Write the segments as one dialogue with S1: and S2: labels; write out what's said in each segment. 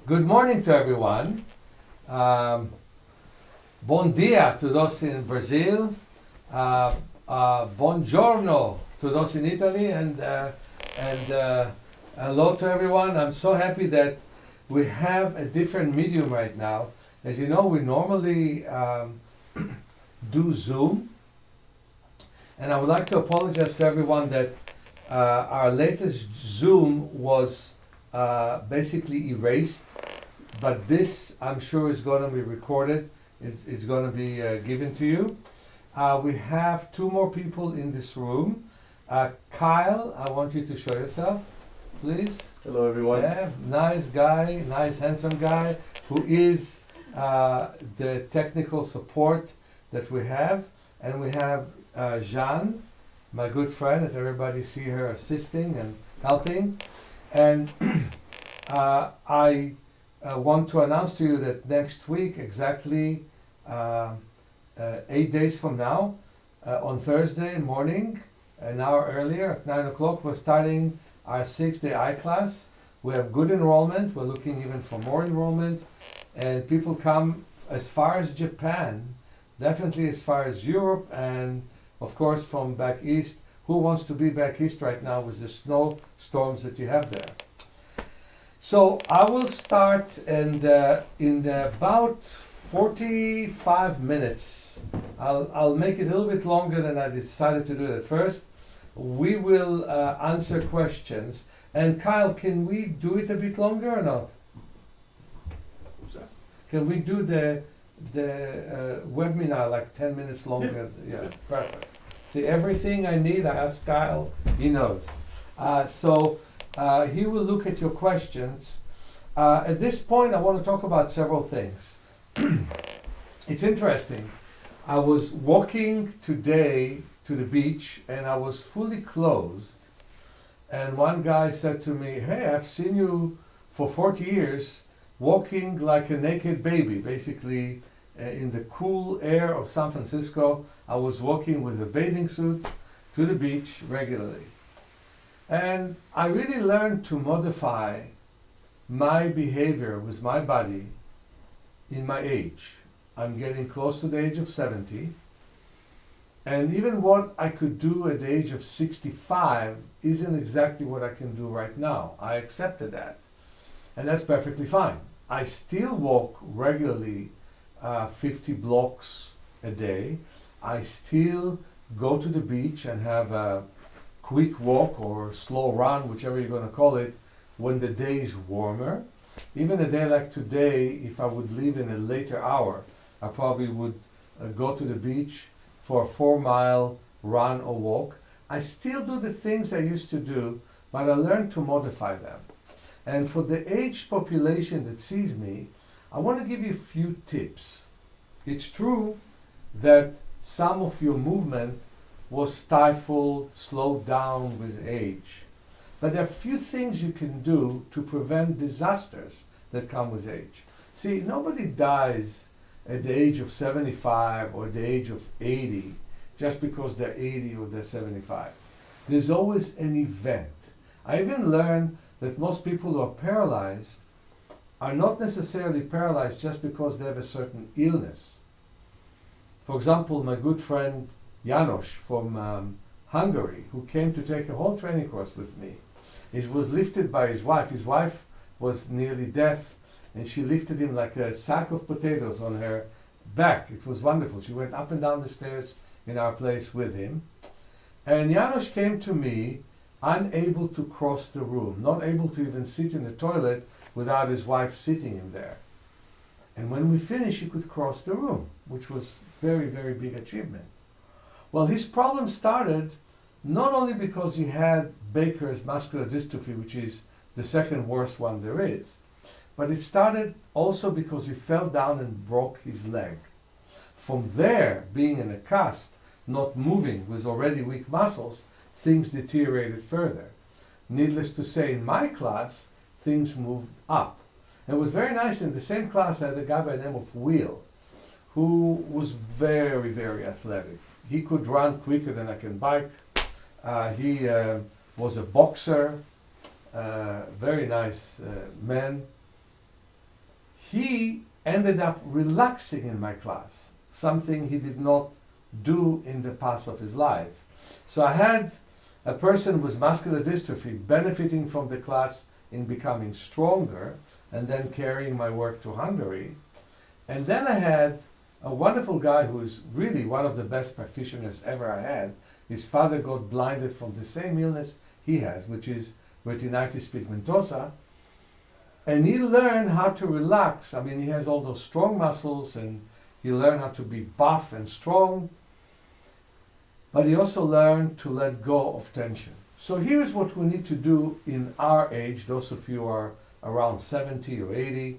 S1: Good morning to everyone. Bom dia to those in Brazil. Buongiorno to those in Italy, and hello to everyone. I'm so happy that we have a different medium right now. As you know, we normally do Zoom, and I would like to apologize to everyone that our latest Zoom was basically erased, but this I'm sure is going to be recorded. It's going to be given to you. We have two more people in this room. Kyle, I want you to show yourself, please.
S2: Hello, everyone.
S1: Yeah, nice guy, nice handsome guy, who is the technical support that we have. And we have Jeanne, my good friend, that everybody see her assisting and helping. And I want to announce to you that next week, exactly 8 days from now, on Thursday morning, an hour earlier at 9 o'clock, we're starting our 6-day I class. We have good enrollment. We're looking even for more enrollment. And people come as far as Japan, definitely as far as Europe, and of course from back east. Who wants to be back east right now with the snowstorms that you have there? So I will start, and in about 45 minutes, I'll make it a little bit longer than I decided to do it at first. We will answer questions. And Kyle, can we do it a bit longer or not?
S2: What's that?
S1: Can we do the webinar like 10 minutes longer? Yeah, perfect. See, everything I need, I ask Kyle, he knows. So he will look at your questions. At this point, I want to talk about several things. It's interesting. I was walking today to the beach and I was fully clothed. And one guy said to me, "Hey, I've seen you for 40 years walking like a naked baby." Basically, in the cool air of San Francisco, I was walking with a bathing suit to the beach regularly. And I really learned to modify my behavior with my body in my age. I'm getting close to the age of 70. And even what I could do at the age of 65 isn't exactly what I can do right now. I accepted that. And that's perfectly fine. I still walk regularly 50 blocks a day. I still go to the beach and have a quick walk or slow run, whichever you're going to call it, when the day is warmer. Even a day like today, if I would leave in a later hour, I probably would go to the beach for a 4-mile run or walk. I still do the things I used to do, but I learned to modify them. And for the aged population that sees me, I want to give you a few tips. It's true that some of your movement was stifled, slowed down with age. But there are few things you can do to prevent disasters that come with age. See, nobody dies at the age of 75 or the age of 80 just because they're 80 or they're 75. There's always an event. I even learned that most people who are paralyzed are not necessarily paralyzed just because they have a certain illness. For example, my good friend Janos from Hungary, who came to take a whole training course with me, he was lifted by his wife. His wife was nearly deaf, and she lifted him like a sack of potatoes on her back. It was wonderful. She went up and down the stairs in our place with him. And Janos came to me unable to cross the room, not able to even sit in the toilet without his wife sitting him there. And when we finished, he could cross the room, which was very, very big achievement. Well, his problem started not only because he had Baker's muscular dystrophy, which is the second worst one there is, but it started also because he fell down and broke his leg. From there, being in a cast, not moving with already weak muscles, things deteriorated further. Needless to say, in my class, things moved up. It was very nice. In the same class, I had a guy by the name of Will, who was very, very athletic. He could run quicker than I can bike. He was a boxer, very nice man. he ended up relaxing in my class, something he did not do in the past of his life. So I had a person with muscular dystrophy benefiting from the class in becoming stronger and then carrying my work to Hungary. And then I had a wonderful guy who is really one of the best practitioners ever I had. His father got blinded from the same illness he has, which is retinitis pigmentosa. And he learned how to relax. I mean, he has all those strong muscles and he learned how to be buff and strong. But he also learned to let go of tension. So here's what we need to do in our age, those of you who are around 70 or 80.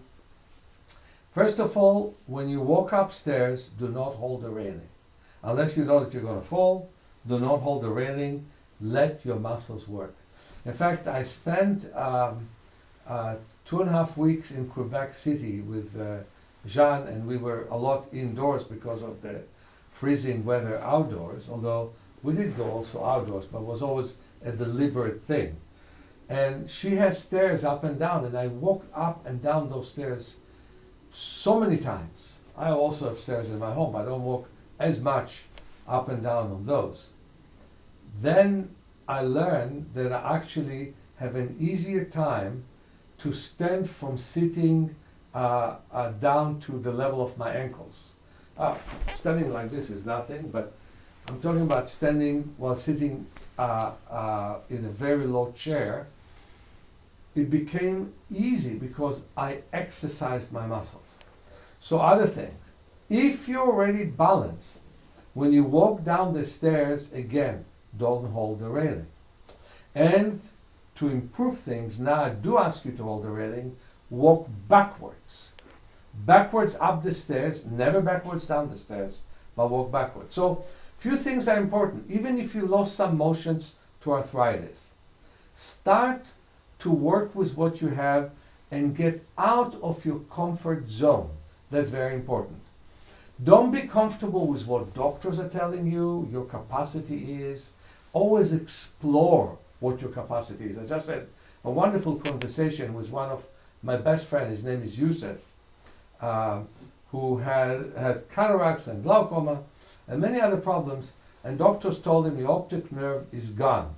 S1: First of all, when you walk upstairs, do not hold the railing. Unless you know that you're going to fall, do not hold the railing. Let your muscles work. In fact, I spent 2.5 weeks in Quebec City with Jean, and we were a lot indoors because of the freezing weather outdoors, although we did go also outdoors, but it was always a deliberate thing. And she has stairs up and down, and I walked up and down those stairs so many times. I also have stairs in my home, but I don't walk as much up and down on those. Then I learned that I actually have an easier time to stand from sitting down to the level of my ankles. Standing like this is nothing, but I'm talking about standing while sitting in a very low chair. It became easy because I exercised my muscles. So other thing, if you're already balanced, when you walk down the stairs, again, don't hold the railing. And to improve things, now I do ask you to hold the railing, walk backwards. Backwards up the stairs, never backwards down the stairs, but walk backwards. So few things are important. Even if you lost some motions to arthritis, start to work with what you have and get out of your comfort zone. That's very important. Don't be comfortable with what doctors are telling you your capacity is. Always explore what your capacity is. I just had a wonderful conversation with one of my best friends. His name is Yusuf, who had cataracts and glaucoma and many other problems, and doctors told him the optic nerve is gone.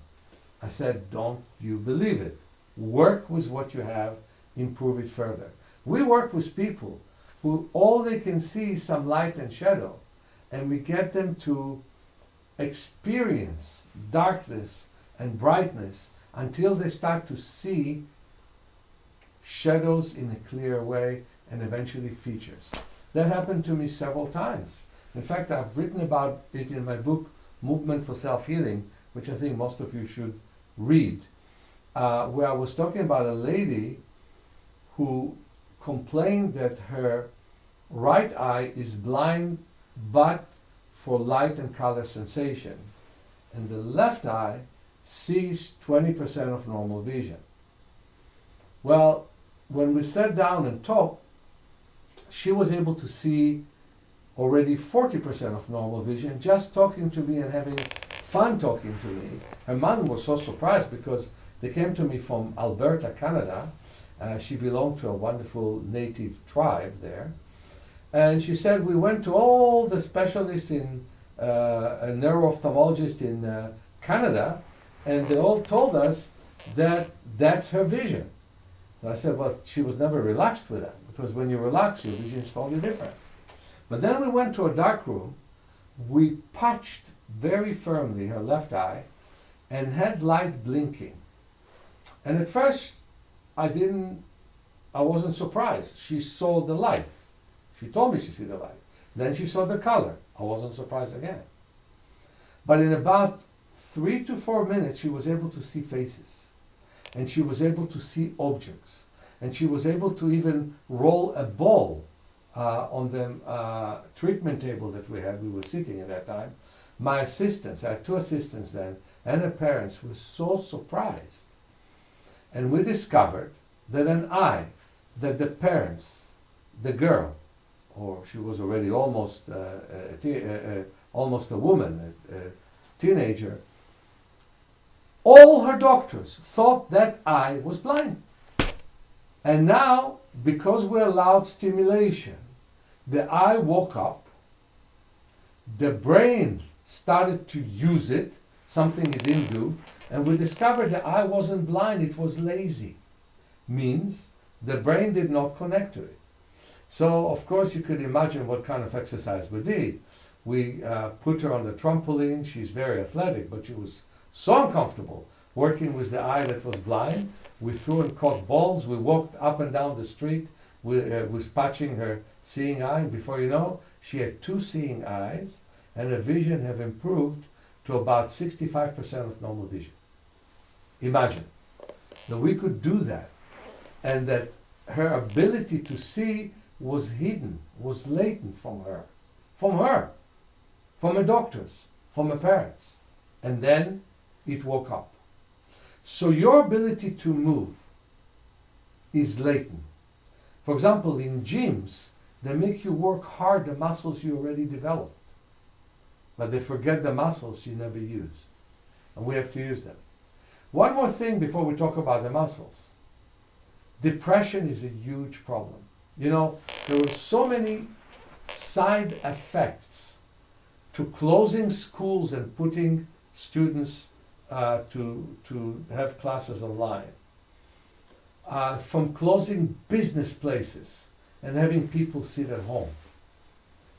S1: I said, don't you believe it. Work with what you have, improve it further. We work with people who all they can see is some light and shadow, and we get them to experience darkness and brightness until they start to see shadows in a clear way and eventually features. That happened to me several times. In fact, I've written about it in my book, Movement for Self-Healing, which I think most of you should read, where I was talking about a lady who complained that her right eye is blind but for light and color sensation, and the left eye sees 20% of normal vision. Well, when we sat down and talked, she was able to see already 40% of normal vision just talking to me and having fun talking to me. Her mom was so surprised because they came to me from Alberta, Canada. She belonged to a wonderful native tribe there. And she said, we went to all the specialists in, a neuro-ophthalmologist in Canada, and they all told us that that's her vision. And I said, well, she was never relaxed with that, because when you relax, your vision is totally different. But then we went to a dark room, we patched very firmly her left eye, and had light blinking. And at first, I wasn't surprised. She saw the light. She told me she saw the light. Then she saw the color. I wasn't surprised again. But in about 3 to 4 minutes, she was able to see faces. And she was able to see objects. And she was able to even roll a ball on the treatment table that we had. We were sitting at that time. My assistants, I had 2 assistants then, and her parents were so surprised. And we discovered that that the parents, the girl, or she was already almost almost a woman, a teenager, all her doctors thought that eye was blind. And now, because we allowed stimulation, the eye woke up, the brain started to use it, something it didn't do, and we discovered the eye wasn't blind, it was lazy. Means the brain did not connect to it. So, of course, you could imagine what kind of exercise we did. We put her on the trampoline. She's very athletic, but she was so uncomfortable working with the eye that was blind. We threw and caught balls. We walked up and down the street with patching her seeing eye. Before you know, she had 2 seeing eyes, and her vision have improved to about 65% of normal vision. Imagine that we could do that, and that her ability to see was hidden, was latent from her, from her doctors, from her parents. And then it woke up. So your ability to move is latent. For example, in gyms, they make you work hard the muscles you already developed, but they forget the muscles you never used. And we have to use them. One more thing before we talk about the muscles. Depression is a huge problem. You know, there were so many side effects to closing schools and putting students to have classes online. From closing business places and having people sit at home.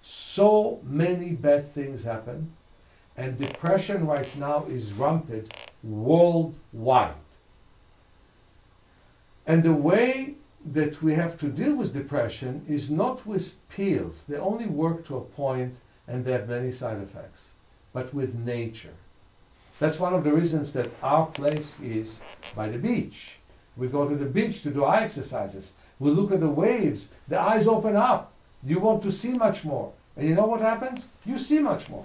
S1: So many bad things happen, and depression right now is rampant worldwide. And the way that we have to deal with depression is not with pills. They only work to a point and they have many side effects, but with nature. That's one of the reasons that our place is by the beach. We go to the beach to do eye exercises. We look at the waves. The eyes open up. You want to see much more. And you know what happens? You see much more.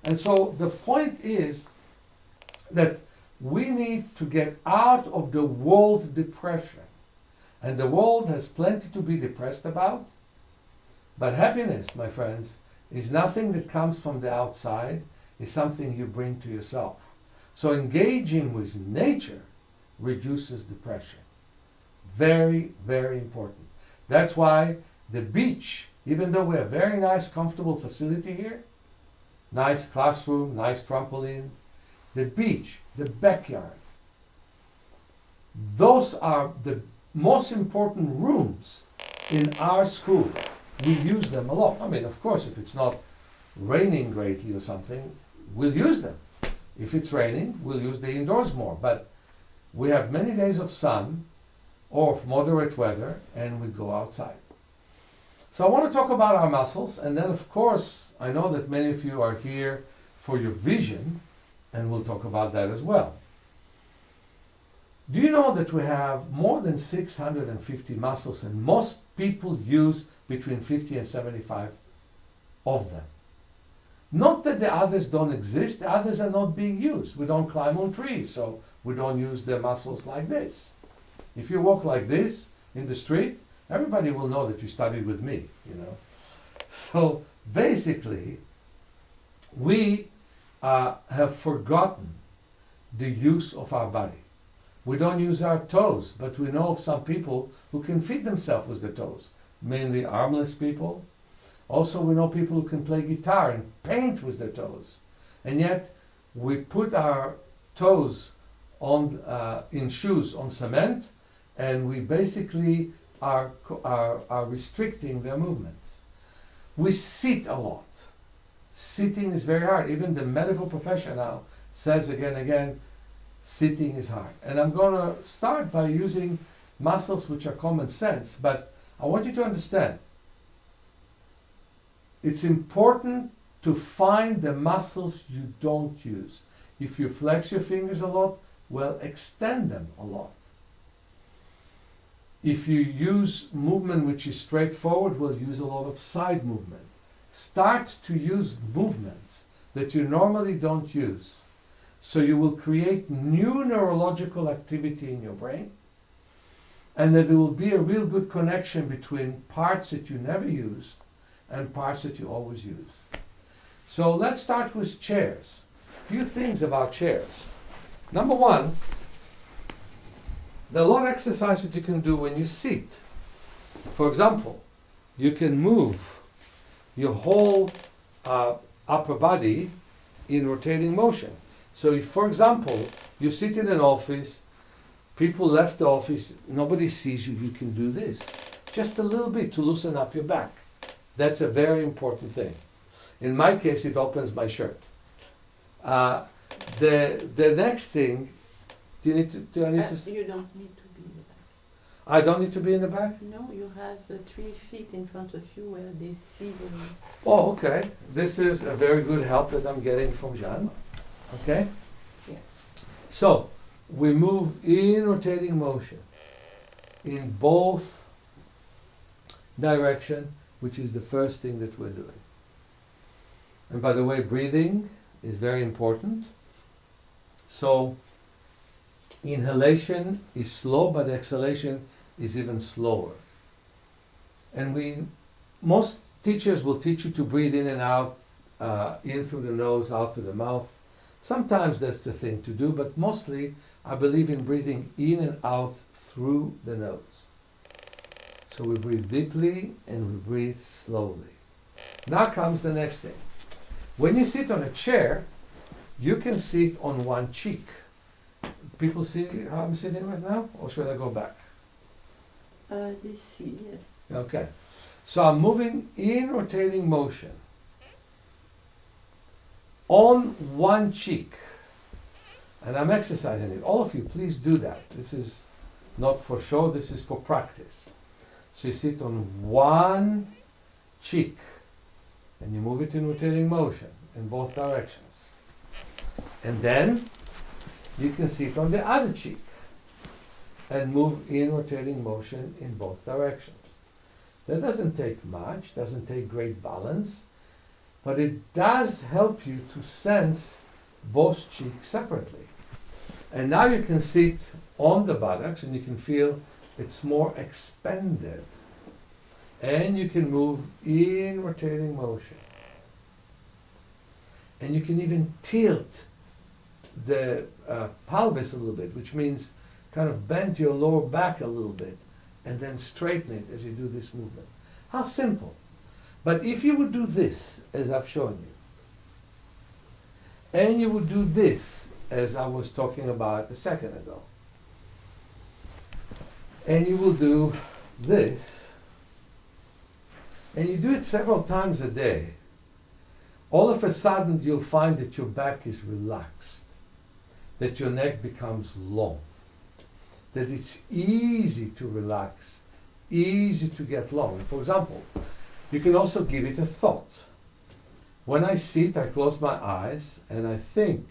S1: And so the point is that we need to get out of the world depression. And the world has plenty to be depressed about. But happiness, my friends, is nothing that comes from the outside. It's something you bring to yourself. So engaging with nature reduces depression. Very, very important. That's why the beach, even though we have a very nice, comfortable facility here, nice classroom, nice trampoline, the beach, the backyard, those are the most important rooms in our school. We use them a lot. I mean, of course, if it's not raining greatly or something, we'll use them. If it's raining, we'll use the indoors more. But we have many days of sun or of moderate weather, and we go outside. So I want to talk about our muscles, and then, of course, I know that many of you are here for your vision, and we'll talk about that as well. Do you know that we have more than 650 muscles, and most people use between 50 and 75 of them? Not that the others don't exist, the others are not being used. We don't climb on trees, so we don't use the muscles like this. If you walk like this in the street, everybody will know that you studied with me, you know. So basically, we have forgotten the use of our body. We don't use our toes, but we know of some people who can feed themselves with the toes, mainly armless people. Also, we know people who can play guitar and paint with their toes. And yet, we put our toes on in shoes on cement, and we basically are restricting their movements. We sit a lot. Sitting is very hard. Even the medical profession now says again and again, sitting is hard. And I'm going to start by using muscles which are common sense, but I want you to understand, it's important to find the muscles you don't use. If you flex your fingers a lot, well, extend them a lot. If you use movement which is straightforward, we'll use a lot of side movement. Start to use movements that you normally don't use. So you will create new neurological activity in your brain, and that there will be a real good connection between parts that you never used and parts that you always use. So let's start with chairs. A few things about chairs. Number one, There are a lot of exercises that you can do when you sit. For example, you can move your whole upper body in rotating motion. So if, for example, you sit in an office, people left the office, nobody sees you, you can do this. Just a little bit to loosen up your back. That's a very important thing. In my case, it opens my shirt. The next thing, do I need to?
S3: You don't need to be in the back.
S1: I don't need to be in the back?
S3: No, you have 3 feet in front of you where they see the...
S1: Oh, okay. This is a very good help that I'm getting from Jean. Okay?
S3: Yeah.
S1: So, we move in rotating motion in both direction, which is the first thing that we're doing. And by the way, breathing is very important. So, inhalation is slow, but exhalation is even slower. And most teachers will teach you to breathe in and out, in through the nose, out through the mouth. Sometimes that's the thing to do, but mostly I believe in breathing in and out through the nose. So we breathe deeply and we breathe slowly. Now comes the next thing. When you sit on a chair, you can sit on one cheek. People see how I'm sitting right now, or should I go back?
S3: They see, yes.
S1: Okay. So I'm moving in rotating motion on one cheek. And I'm exercising it. All of you, please do that. This is not for show, this is for practice. So you sit on one cheek and you move it in rotating motion in both directions. And then you can sit on the other cheek and move in rotating motion in both directions. That doesn't take much, doesn't take great balance, but it does help you to sense both cheeks separately. And now you can sit on the buttocks and you can feel it's more expanded. And you can move in rotating motion. And you can even tilt the pelvis a little bit, which means kind of bend your lower back a little bit and then straighten it as you do this movement. How simple. But if you would do this, as I've shown you, and you would do this, as I was talking about a second ago, and you will do this, and you do it several times a day, all of a sudden you'll find that your back is relaxed, that your neck becomes long, that it's easy to relax, easy to get long. For example, you can also give it a thought. When I sit, I close my eyes and I think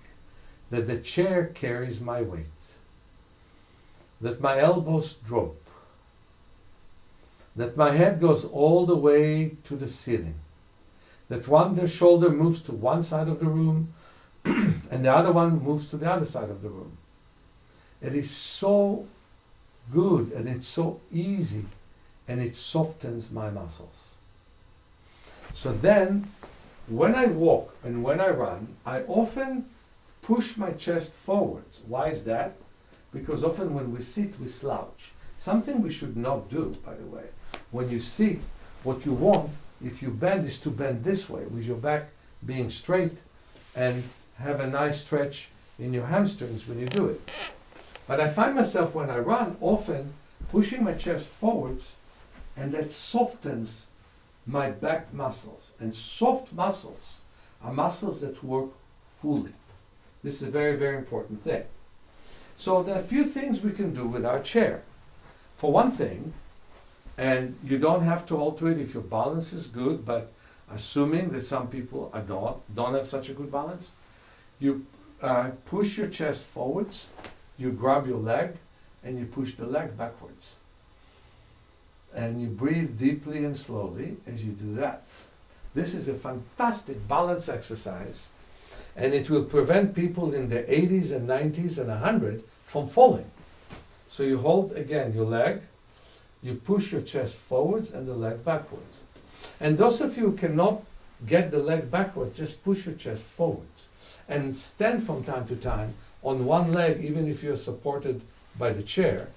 S1: that the chair carries my weight, that my elbows drop, that my head goes all the way to the ceiling, that the shoulder moves to one side of the room and the other one moves to the other side of the room. It is so good and it's so easy and it softens my muscles. So then, when I walk and when I run, I often push my chest forwards. Why is that? Because often when we sit, we slouch. Something we should not do, by the way. When you sit, what you want, if you bend, is to bend this way, with your back being straight, and have a nice stretch in your hamstrings when you do it. But I find myself when I run, often pushing my chest forwards, and that softens my back muscles. And soft muscles are muscles that work fully. This is a very, very important thing. So there are a few things we can do with our chair. For one thing, and you don't have to alter it if your balance is good, but assuming that some people don't have such a good balance, you push your chest forwards, you grab your leg, and you push the leg backwards. And you breathe deeply and slowly as you do that. This is a fantastic balance exercise, and it will prevent people in their 80s and 90s and 100 from falling. So you hold again your leg, you push your chest forwards and the leg backwards. And those of you who cannot get the leg backwards, just push your chest forwards. And stand from time to time on one leg, even if you're supported by the chair,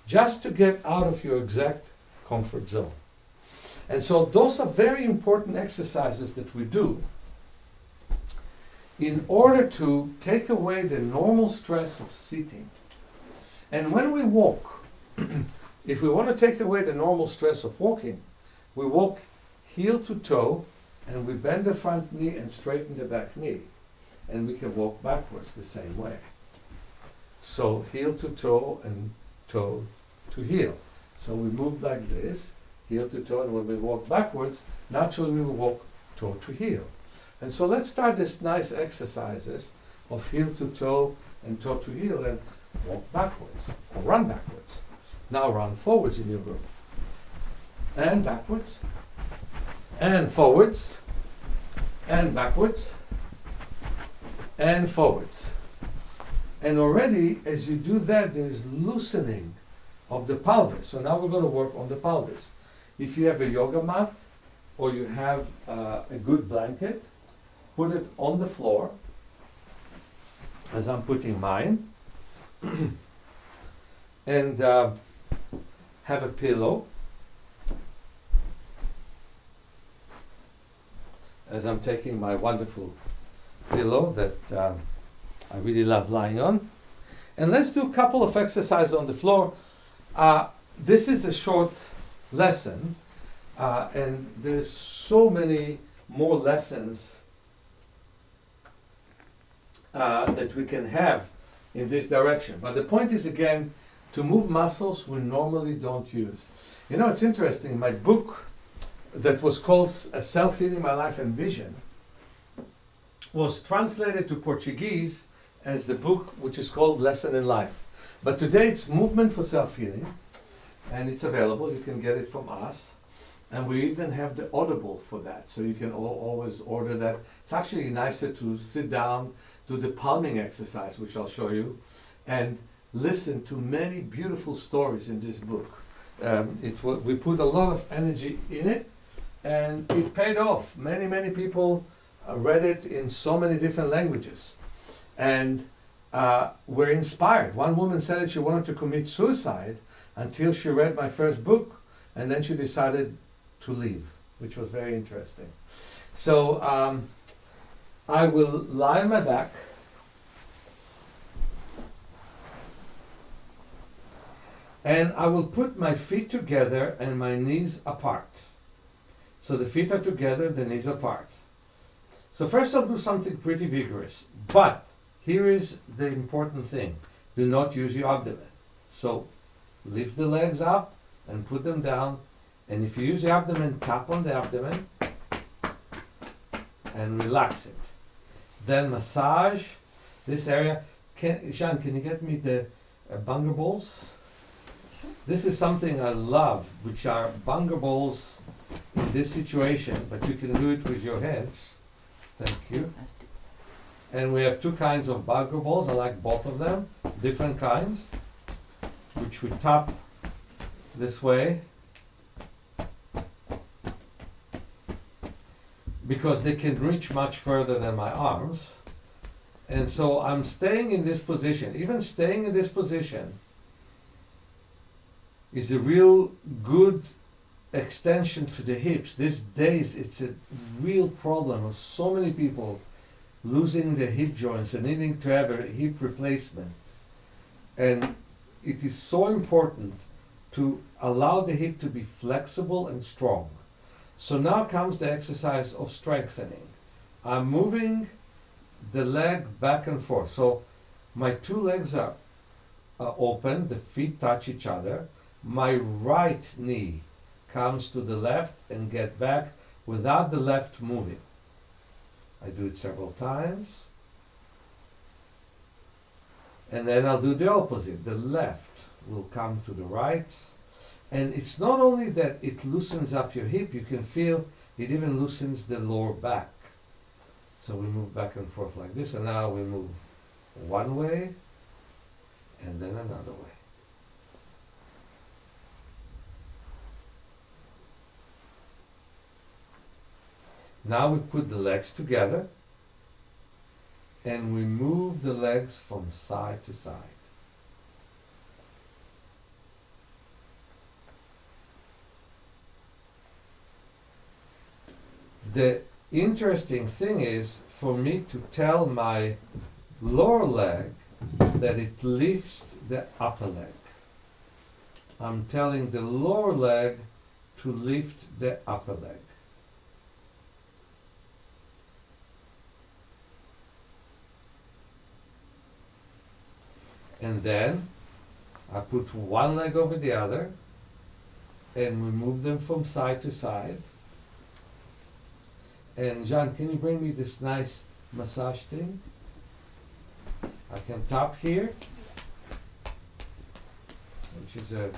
S1: just to get out of your exact comfort zone. And so those are very important exercises that we do in order to take away the normal stress of sitting. And when we walk, if we want to take away the normal stress of walking, we walk heel to toe, and we bend the front knee and straighten the back knee. And we can walk backwards the same way. So heel to toe and toe to heel. So we move like this, heel to toe, and when we walk backwards, naturally we will walk toe to heel. And so let's start this nice exercises of heel to toe and toe to heel, and walk backwards or run backwards. Now run forwards in your group. And backwards. And forwards. And backwards. And forwards. And already as you do that, there is loosening of the pelvis. So now we're going to work on the pelvis. If you have a yoga mat or you have a good blanket, put it on the floor as I'm putting mine. And have a pillow as I'm taking my wonderful pillow that I really love lying on. And let's do a couple of exercises on the floor. This is a short lesson, and there's so many more lessons that we can have in this direction. But the point is, again, to move muscles we normally don't use. You know, it's interesting, my book that was called Self-Healing My Life and Vision was translated to Portuguese as the book which is called Lesson in Life. But today it's Movement for Self-Healing, and it's available. You can get it from us. And we even have the Audible for that, so you can always order that. It's actually nicer to sit down, do the palming exercise, which I'll show you, and listen to many beautiful stories in this book. We put a lot of energy in it, and it paid off. Many people read it in so many different languages, and were inspired. One woman said that she wanted to commit suicide until she read my first book, and then she decided to leave, which was very interesting. So I will lie on my back, and I will put my feet together and my knees apart. So the feet are together, the knees apart. So first I'll do something pretty vigorous, but here is the important thing. Do not use your abdomen. So lift the legs up and put them down, and if you use the abdomen, tap on the abdomen and relax it. Then massage this area. Jean, can you get me the Bunger balls? This is something I love, which are Bunger balls in this situation, but you can do it with your hands. Thank you. And we have two kinds of Bunger balls. I like both of them, different kinds, which we tap this way, because they can reach much further than my arms. And so I'm staying in this position. Even staying in this position is a real good extension to the hips. These days it's a real problem of so many people losing their hip joints and needing to have a hip replacement. And it is so important to allow the hip to be flexible and strong. So now comes the exercise of strengthening. I'm moving the leg back and forth. So my two legs are open, the feet touch each other. My right knee comes to the left and get back without the left moving. I do it several times. And then I'll do the opposite. The left will come to the right. And it's not only that it loosens up your hip, you can feel it even loosens the lower back. So we move back and forth like this, and now we move one way and then another way. Now we put the legs together and we move the legs from side to side. the interesting thing is for me to tell my lower leg that it lifts the upper leg. I'm telling the lower leg to lift the upper leg. And then I put one leg over the other and we move them from side to side. And Jean, can you bring me this nice massage thing? I can tap here, which is a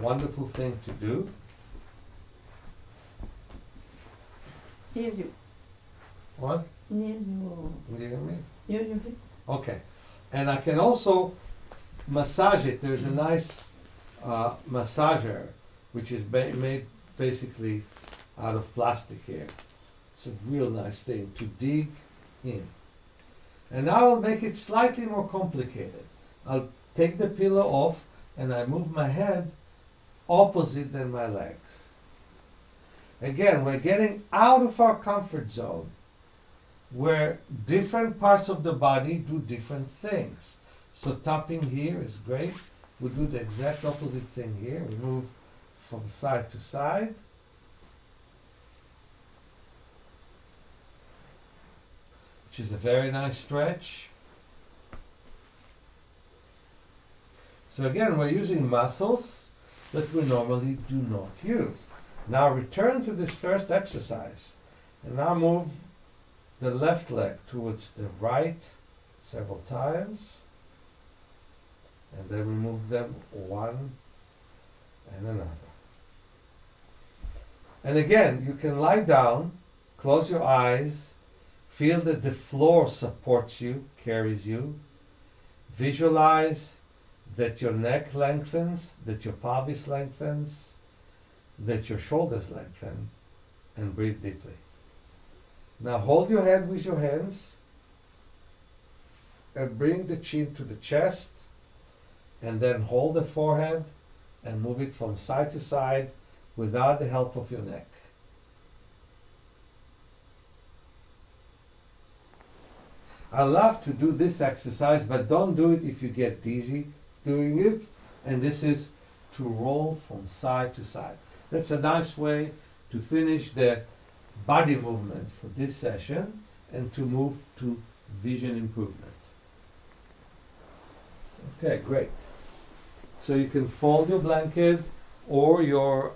S1: wonderful thing to do.
S3: Here you,
S1: What?
S3: near your,
S1: Do you hear me?
S3: near your hips.
S1: Okay. And I can also massage it. There's a nice massager which is made basically out of plastic here. It's a real nice thing to dig in. And now I'll make it slightly more complicated. I'll take the pillow off and I move my head opposite than my legs. Again, we're getting out of our comfort zone where different parts of the body do different things. So tapping here is great. We do the exact opposite thing here. We move from side to side. Which is a very nice stretch. So again, we're using muscles that we normally do not use. Now return to this first exercise and now move the left leg towards the right several times. And then we move them one and another. And again, you can lie down, close your eyes, feel that the floor supports you, carries you. Visualize that your neck lengthens, that your pelvis lengthens, that your shoulders lengthen, and breathe deeply. Now hold your head with your hands and bring the chin to the chest, and then hold the forehead and move it from side to side without the help of your neck. I love to do this exercise, but don't do it if you get dizzy doing it. And this is to roll from side to side. That's a nice way to finish the body movement for this session and to move to vision improvement. Okay, great. So you can fold your blanket or your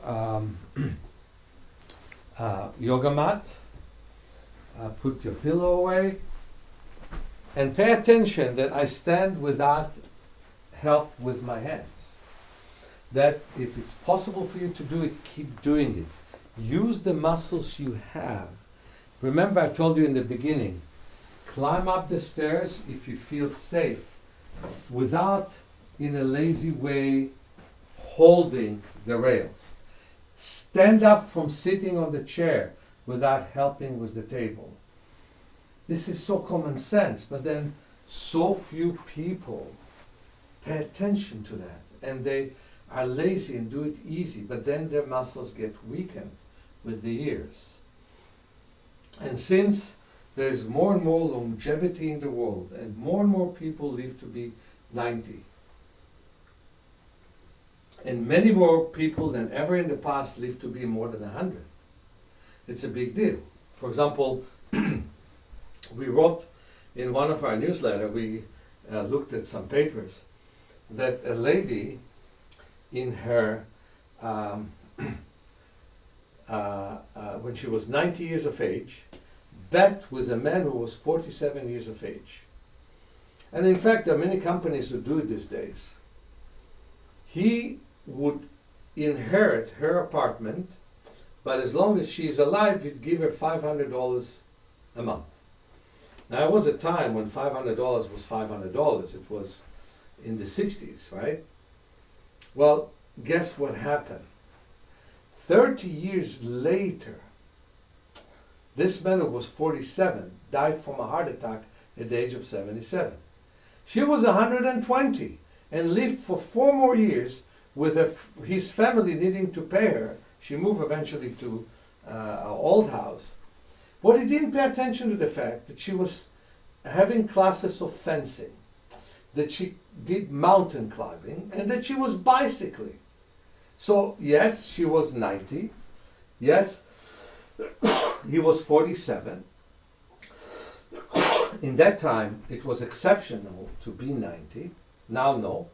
S1: yoga mat. Put your pillow away. And pay attention that I stand without help with my hands. That if it's possible for you to do it, keep doing it. Use the muscles you have. Remember, I told you in the beginning, climb up the stairs if you feel safe, without, in a lazy way, holding the rails. Stand up from sitting on the chair without helping with the table. This is so common sense, but then so few people pay attention to that, and they are lazy and do it easy, but then their muscles get weakened with the years. And since there's more and more longevity in the world, and more people live to be 90, and many more people than ever in the past live to be more than 100, it's a big deal. For example, we wrote in one of our newsletter, we looked at some papers, that a lady in her, when she was 90 years of age, bet with a man who was 47 years of age. And in fact, there are many companies who do it these days. He would inherit her apartment, but as long as she's alive, he'd give her $500 a month. Now, there was a time when $500 was $500. It was in the 60s, right? Well, guess what happened? 30 years later, this man who was 47 died from a heart attack at the age of 77. She was 120 and lived for 4 more years with his family needing to pay her. She moved eventually to an old house. But he didn't pay attention to the fact that she was having classes of fencing, that she did mountain climbing, and that she was bicycling. So yes, she was 90. Yes, he was 47. In that time, it was exceptional to be 90. Now, no.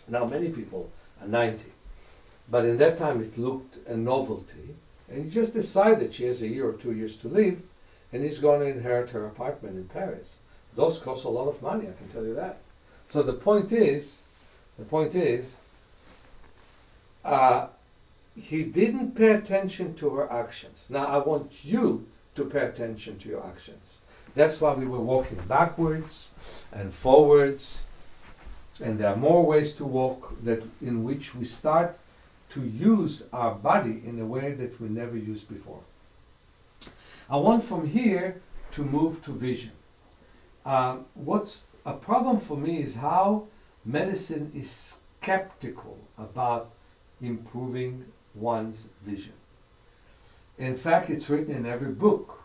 S1: Now, many people are 90. But in that time, it looked a novelty. And he just decided she has a year or 2 years to live, and he's going to inherit her apartment in Paris. Those cost a lot of money, I can tell you that. So the point is, he didn't pay attention to her actions. Now I want you to pay attention to your actions. That's why we were walking backwards and forwards, and there are more ways to walk that in which we start to use our body in a way that we never used before. I want from here to move to vision. What's a problem for me is how medicine is skeptical about improving one's vision. In fact, it's written in every book.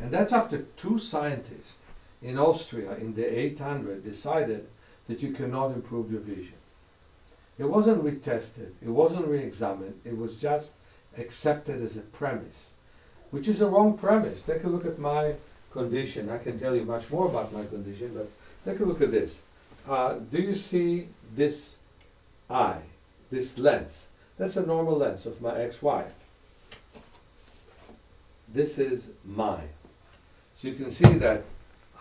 S1: And that's after two scientists in Austria in the 800 decided that you cannot improve your vision. It wasn't retested, it wasn't re-examined, it was just accepted as a premise, which is a wrong premise. Take a look at my condition. I can tell you much more about my condition, but take a look at this. Do you see this eye, this lens? That's a normal lens of my ex-wife. This is mine. So you can see that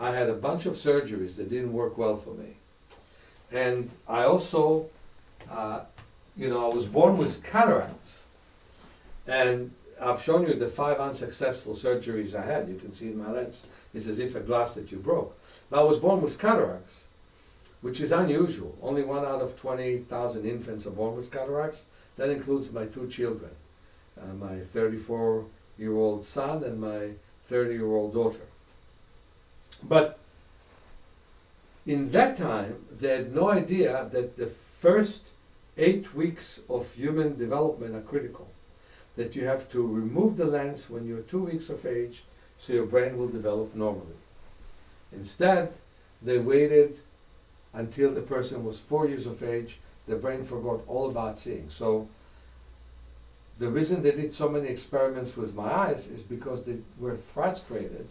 S1: I had a bunch of surgeries that didn't work well for me. And I also, I was born with cataracts. And I've shown you the 5 unsuccessful surgeries I had. You can see in my lens, it's as if a glass that you broke. But I was born with cataracts, which is unusual. Only 1 out of 20,000 infants are born with cataracts. That includes my 2 children, my 34-year-old son and my 30-year-old daughter. But in that time, they had no idea that the first 8 weeks of human development are critical. That you have to remove the lens when you're 2 weeks of age so your brain will develop normally. Instead, they waited until the person was 4 years of age. The brain forgot all about seeing. So the reason they did so many experiments with my eyes is because they were frustrated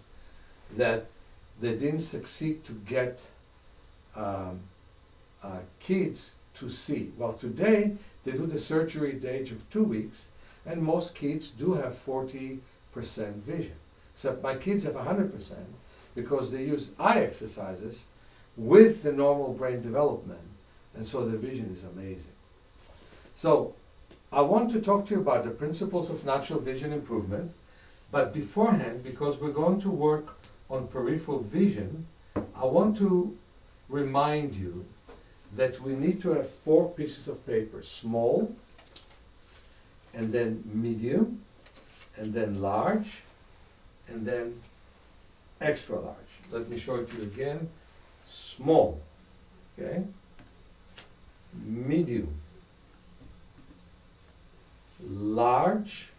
S1: that they didn't succeed to get kids to see. Well, today they do the surgery at the age of 2 weeks, and most kids do have 40% vision. Except my kids have 100% because they use eye exercises with the normal brain development, and so the vision is amazing. So I want to talk to you about the principles of natural vision improvement, but beforehand, because we're going to work on peripheral vision, I want to remind you that we need to have 4 pieces of paper: small, and then medium, and then large, and then extra large. Let me show it to you again. Small, okay? Medium, large,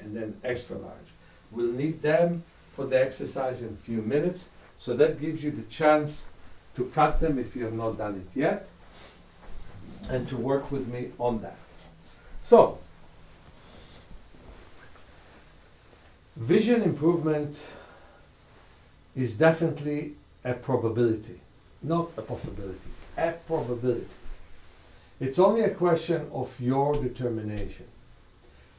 S1: and then extra large. We'll need them for the exercise in a few minutes, so that gives you the chance to cut them if you have not done it yet, and to work with me on that. So, vision improvement is definitely a probability, not a possibility, a probability. It's only a question of your determination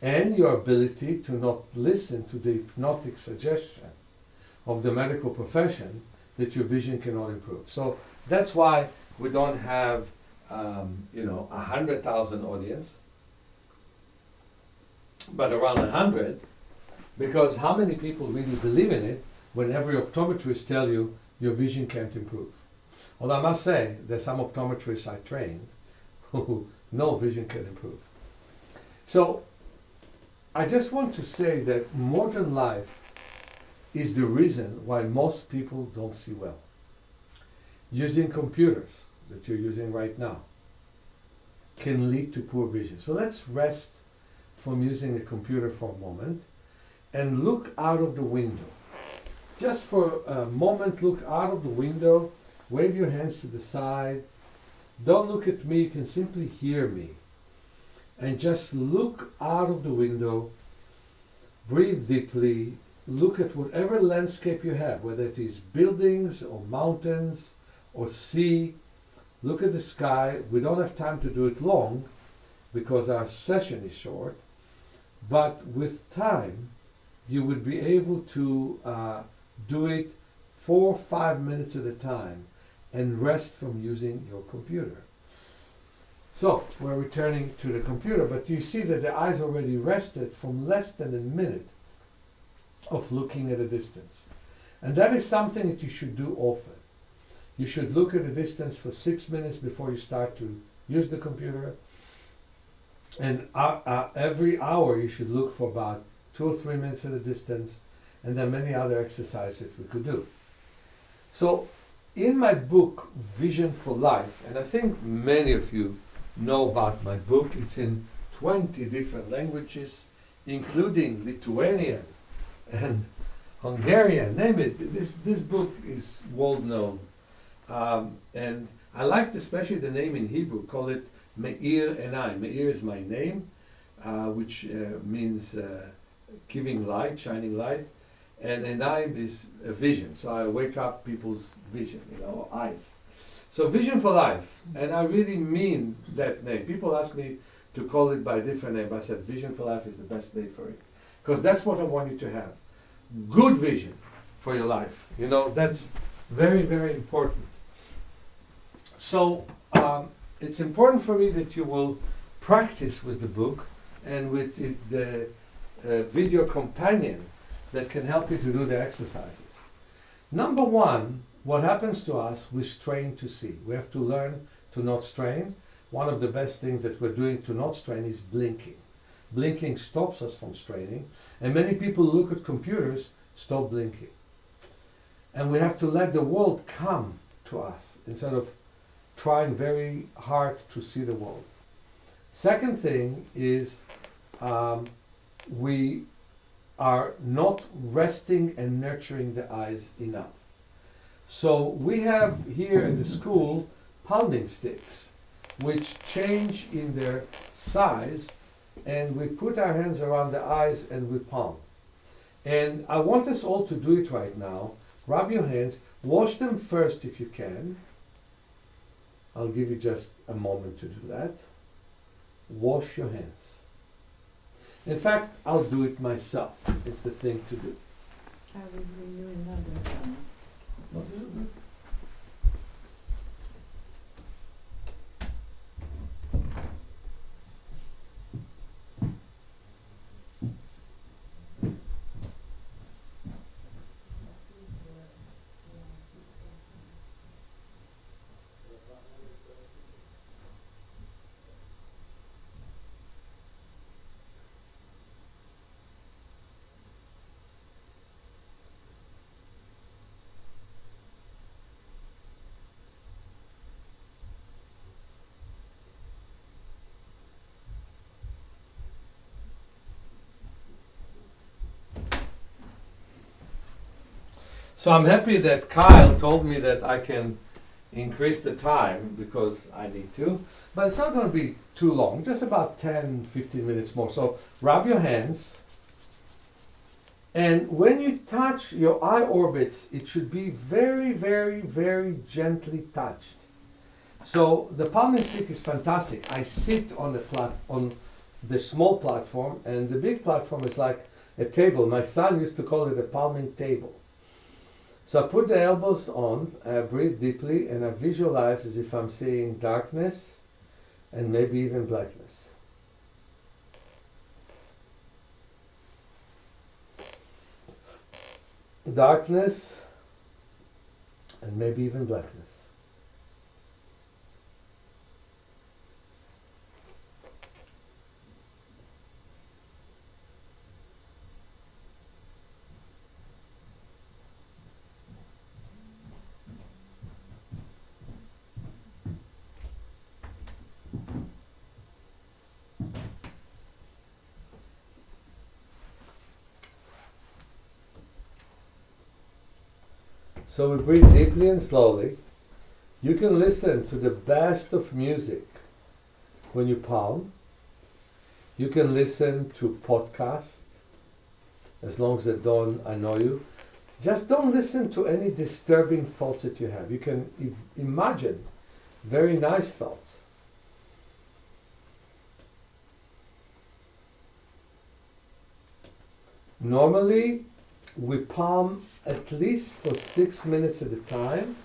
S1: and your ability to not listen to the hypnotic suggestion of the medical profession that your vision cannot improve. So that's why we don't have 100,000 audience, but around 100, because how many people really believe in it when every optometrist tell you your vision can't improve? Well, I must say there's some optometrists I trained who know vision can improve. So I just want to say that modern life is the reason why most people don't see well. Using computers that you're using right now can lead to poor vision. So let's rest from using a computer for a moment and look out of the window. Just for a moment, look out of the window, wave your hands to the side. Don't look at me, you can simply hear me. And just look out of the window, breathe deeply, look at whatever landscape you have, whether it is buildings or mountains or sea. Look at the sky. We don't have time to do it long because our session is short, but with time, you would be able to do it 4 or 5 minutes at a time and rest from using your computer. So we're returning to the computer, but you see that the eyes already rested from less than a minute of looking at a distance. And that is something that you should do often. You should look at a distance for 6 minutes before you start to use the computer. And every hour you should look for about 2 or 3 minutes at a distance, and there are many other exercises we could do. So in my book, Vision for Life, and I think many of you know about my book, it's in 20 different languages, including Lithuanian and Hungarian, name it. This book is world known. And I liked especially the name in Hebrew, call it MEIR'S. Meir is my name, which means giving light, shining light. And Enaim is a vision, so I wake up people's vision, eyes. So Vision for Life, and I really mean that name. People ask me to call it by a different name, but I said Vision for Life is the best name for it. Because that's what I want you to have. Good vision for your life. That's very, very important. So it's important for me that you will practice with the book and with the video companion that can help you to do the exercises. Number one, what happens to us, we strain to see. We have to learn to not strain. One of the best things that we're doing to not strain is blinking. Blinking stops us from straining, and many people look at computers, stop blinking. And we have to let the world come to us instead of trying very hard to see the world. Second thing is we are not resting and nurturing the eyes enough. So we have here at the school palming sticks, which change in their size, and we put our hands around the eyes and we palm. And I want us all to do it right now. Rub your hands, wash them first if you can. I'll give you just a moment to do that. Wash your hands. In fact, I'll do it myself. It's the thing to do.
S3: I will bring you another one.
S1: So I'm happy that Kyle told me that I can increase the time because I need to, but it's not going to be too long, just about 10, 15 minutes more. So rub your hands, and when you touch your eye orbits, it should be very, very, very gently touched. So the palming stick is fantastic. I sit on the small platform, and the big platform is like a table. My son used to call it a palming table. So I put the elbows on, I breathe deeply, and I visualize as if I'm seeing darkness and maybe even blackness. Darkness and maybe even blackness. So we breathe deeply and slowly. You can listen to the best of music when you palm. You can listen to podcasts, as long as they don't annoy you. Just don't listen to any disturbing thoughts that you have. You can imagine very nice thoughts. Normally, we palm at least for 6 minutes at a time.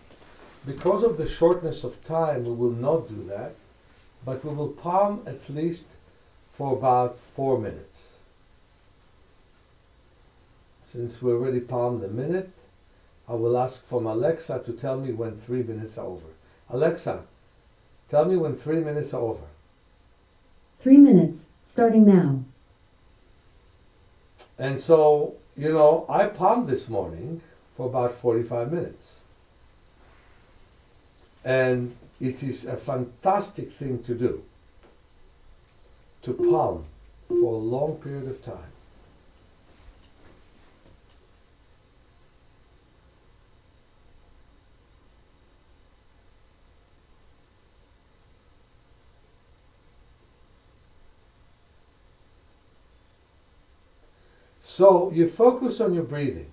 S1: Because of the shortness of time, we will not do that, but we will palm at least for about 4 minutes. Since we already palmed a minute, I will ask from Alexa to tell me when 3 minutes are over. Alexa, tell me when 3 minutes are over.
S4: 3 minutes, starting now.
S1: And so, you know, I palmed this morning for about 45 minutes. And it is a fantastic thing to do, to palm for a long period of time. So you focus on your breathing.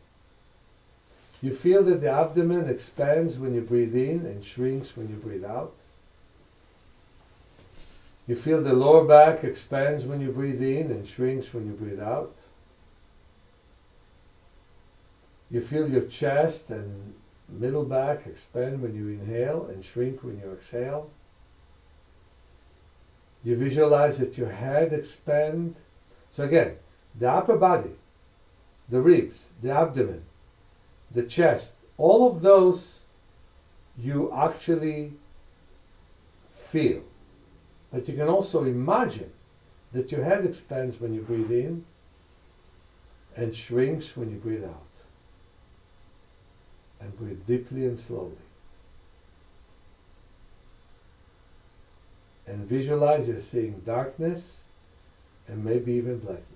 S1: You feel that the abdomen expands when you breathe in and shrinks when you breathe out. You feel the lower back expands when you breathe in and shrinks when you breathe out. You feel your chest and middle back expand when you inhale and shrink when you exhale. You visualize that your head expands. So again, the upper body, the ribs, the abdomen, the chest, all of those you actually feel. But you can also imagine that your head expands when you breathe in and shrinks when you breathe out. And breathe deeply and slowly. And visualize you're seeing darkness and maybe even blackness.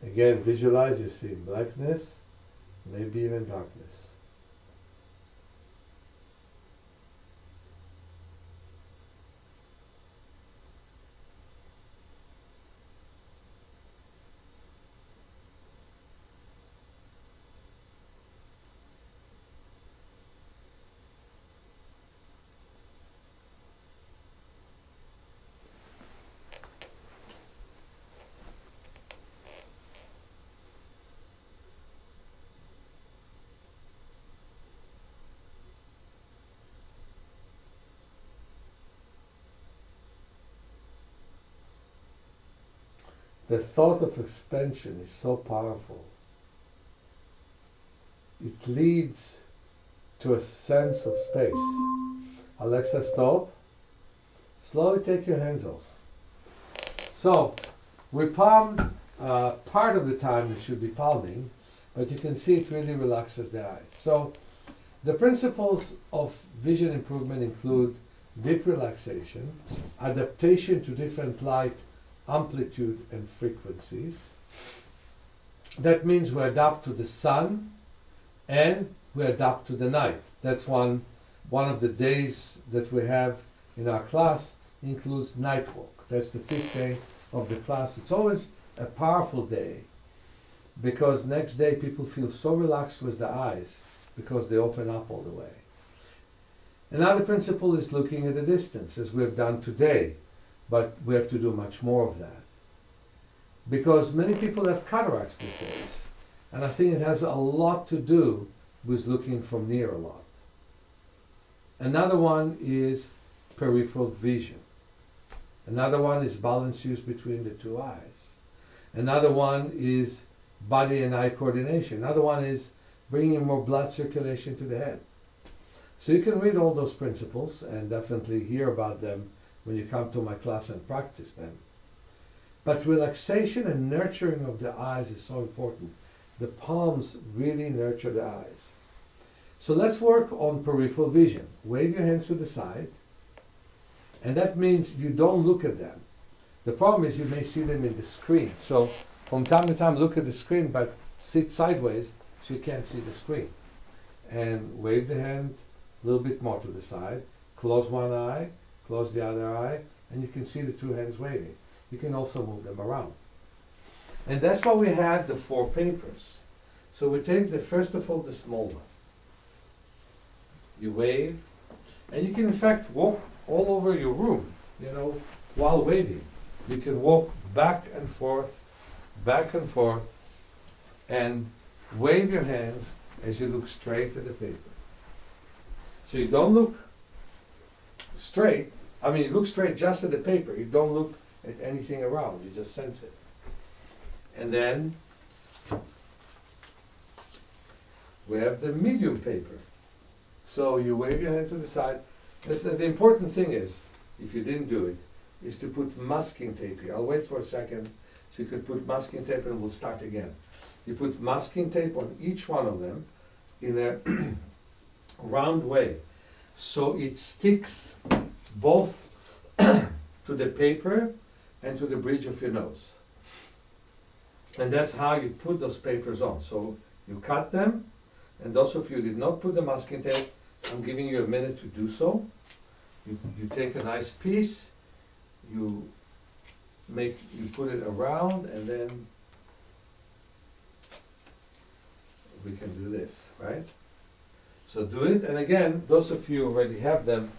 S1: Again, visualize you're seeing blackness, maybe even darkness. The thought of expansion is so powerful. It leads to a sense of space. Alexa, stop. Slowly take your hands off. So, we palm part of the time it should be palming, but you can see it really relaxes the eyes. So, the principles of vision improvement include deep relaxation, adaptation to different light amplitude and frequencies. That means we adapt to the sun and we adapt to the night. That's one of the days that we have in our class includes night walk. That's the 5th day of the class. It's always a powerful day because next day people feel so relaxed with their eyes because they open up all the way. Another principle is looking at the distance, as we have done today. But we have to do much more of that. Because many people have cataracts these days. And I think it has a lot to do with looking from near a lot. Another one is peripheral vision. Another one is balance use between the two eyes. Another one is body and eye coordination. Another one is bringing more blood circulation to the head. So you can read all those principles and definitely hear about them when you come to my class and practice them. But relaxation and nurturing of the eyes is so important. The palms really nurture the eyes. So let's work on peripheral vision. Wave your hands to the side, and that means you don't look at them. The problem is you may see them in the screen. So from time to time look at the screen, but sit sideways so you can't see the screen. And wave the hand a little bit more to the side. Close one eye, close the other eye, and you can see the two hands waving. You can also move them around. And that's why we had the 4 papers. So we take first of all the small one. You wave, and you can in fact walk all over your room, while waving. You can walk back and forth, and wave your hands as you look straight at the paper. So you don't look straight, you look straight just at the paper. You don't look at anything around, you just sense it. And then we have the medium paper. So you wave your hand to the side. The important thing is, if you didn't do it, is to put masking tape here. I'll wait for a second so you can put masking tape and we'll start again. You put masking tape on each one of them in a round way. So it sticks both to the paper and to the bridge of your nose. And that's how you put those papers on. So you cut them, and those of you who did not put the masking tape, I'm giving you a minute to do so. You take a nice piece, you put it around, and then we can do this, right? So do it, and again, those of you who already have them,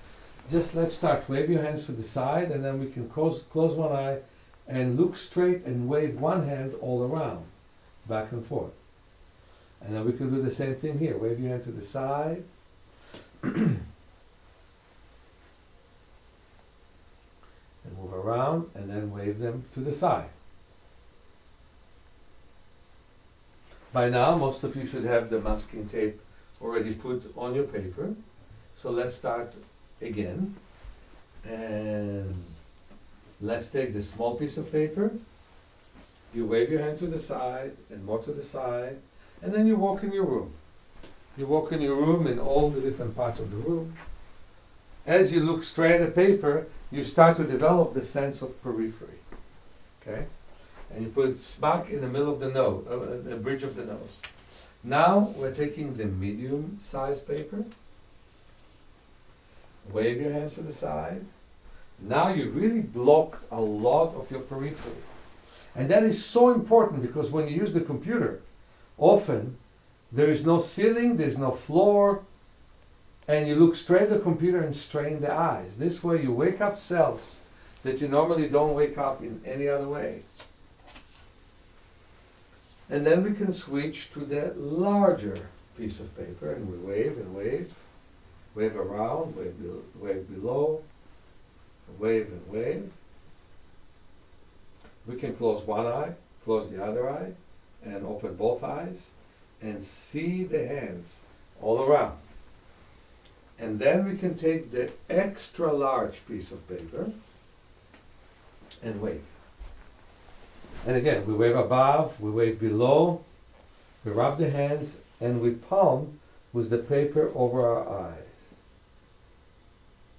S1: just let's start. Wave your hands to the side, and then we can close one eye and look straight and wave one hand all around, back and forth. And then we can do the same thing here. Wave your hand to the side. And move around, and then wave them to the side. By now, most of you should have the masking tape already put on your paper. So let's start again. And let's take this small piece of paper. You wave your hand to the side and more to the side, and then you walk in your room. You walk in your room in all the different parts of the room. As you look straight at paper, you start to develop the sense of periphery. Okay? And you put it smack in the middle of the nose, the bridge of the nose. Now we're taking the medium-sized paper. Wave your hands to the side. Now you really block a lot of your periphery. And that is so important because when you use the computer, often there is no ceiling, there's no floor, and you look straight at the computer and strain the eyes. This way you wake up cells that you normally don't wake up in any other way. And then we can switch to the larger piece of paper, and we wave and wave. Wave around, wave below, wave and wave. We can close one eye, close the other eye, and open both eyes, and see the hands all around. And then we can take the extra large piece of paper and wave. And again, we wave above, we wave below, we rub the hands, and we palm with the paper over our eyes.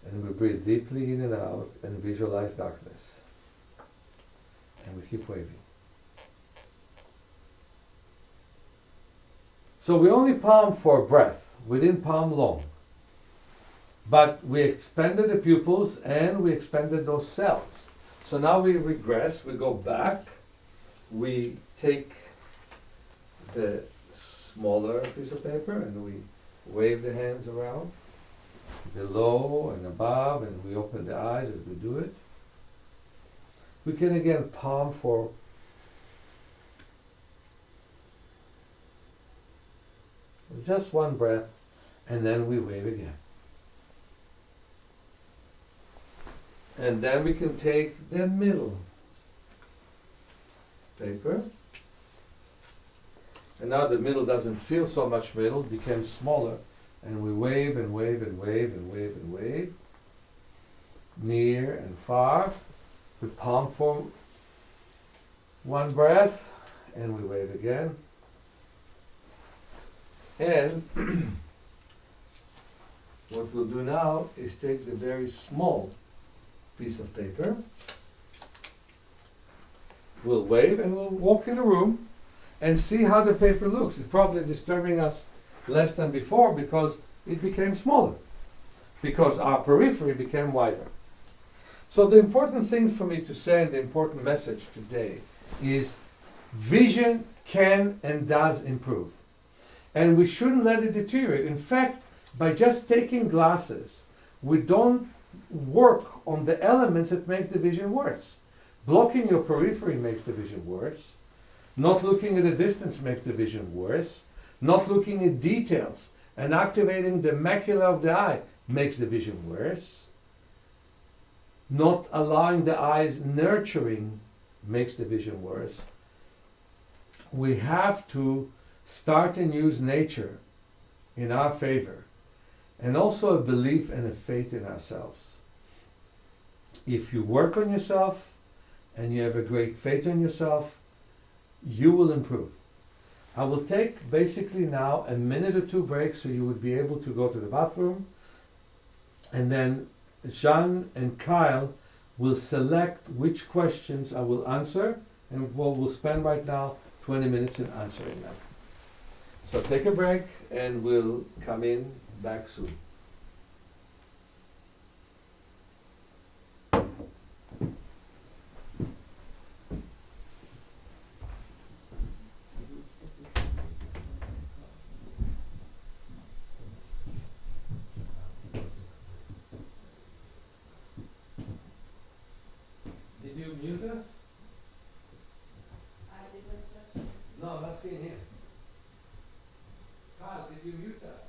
S1: And we breathe deeply in and out and visualize darkness. And we keep waving. So we only palm for breath. We didn't palm long. But we expanded the pupils and we expanded those cells. So now we regress, we go back, we take the smaller piece of paper and we wave the hands around, below and above, and we open the eyes as we do it. We can again palm for just one breath, and then we wave again. And then we can take the middle paper. And now the middle doesn't feel so much middle, it became smaller. And we wave and wave and wave and wave and wave. Near and far. We palm for one breath. And we wave again. And what we'll do now is take the very small piece of paper. We'll wave and we'll walk in the room and see how the paper looks. It's probably disturbing us less than before because it became smaller, because our periphery became wider. So the important thing for me to say, and the important message today, is vision can and does improve. And we shouldn't let it deteriorate. In fact, by just taking glasses, we don't work on the elements that make the vision worse. Blocking your periphery makes the vision worse. Not looking at a distance makes the vision worse. Not looking at details and activating the macula of the eye makes the vision worse. Not allowing the eyes nurturing makes the vision worse. We have to start and use nature in our favor, and also a belief and a faith in ourselves. If you work on yourself and you have a great faith in yourself, you will improve. I will take basically now a minute or two break so you would be able to go to the bathroom, and then Jean and Kyle will select which questions I will answer, and we'll spend right now 20 minutes in answering them. So take a break and we'll come in back soon. Did you mute us?
S3: I didn't touch.
S1: No, I'm asking him. Kyle, did you mute us?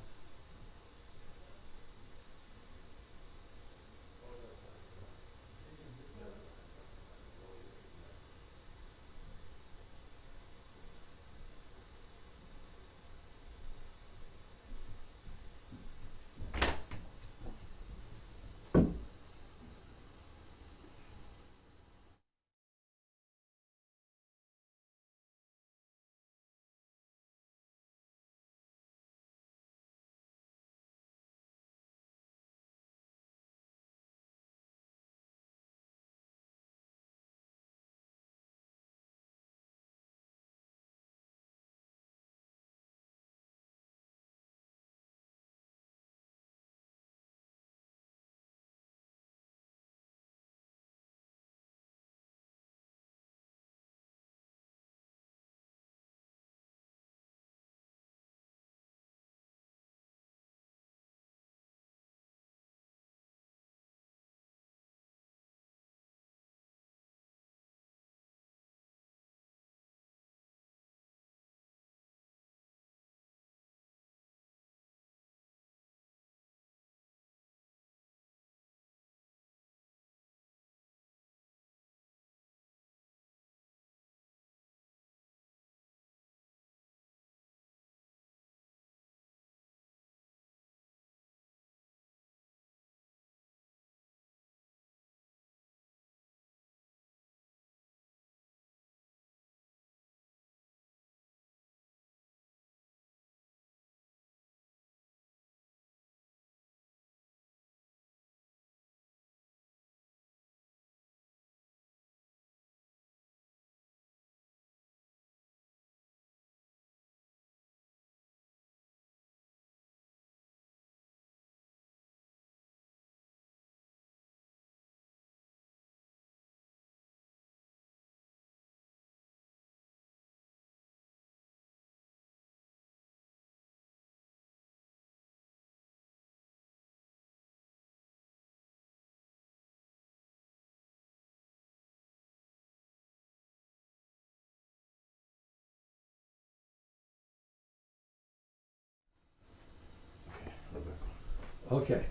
S1: Okay.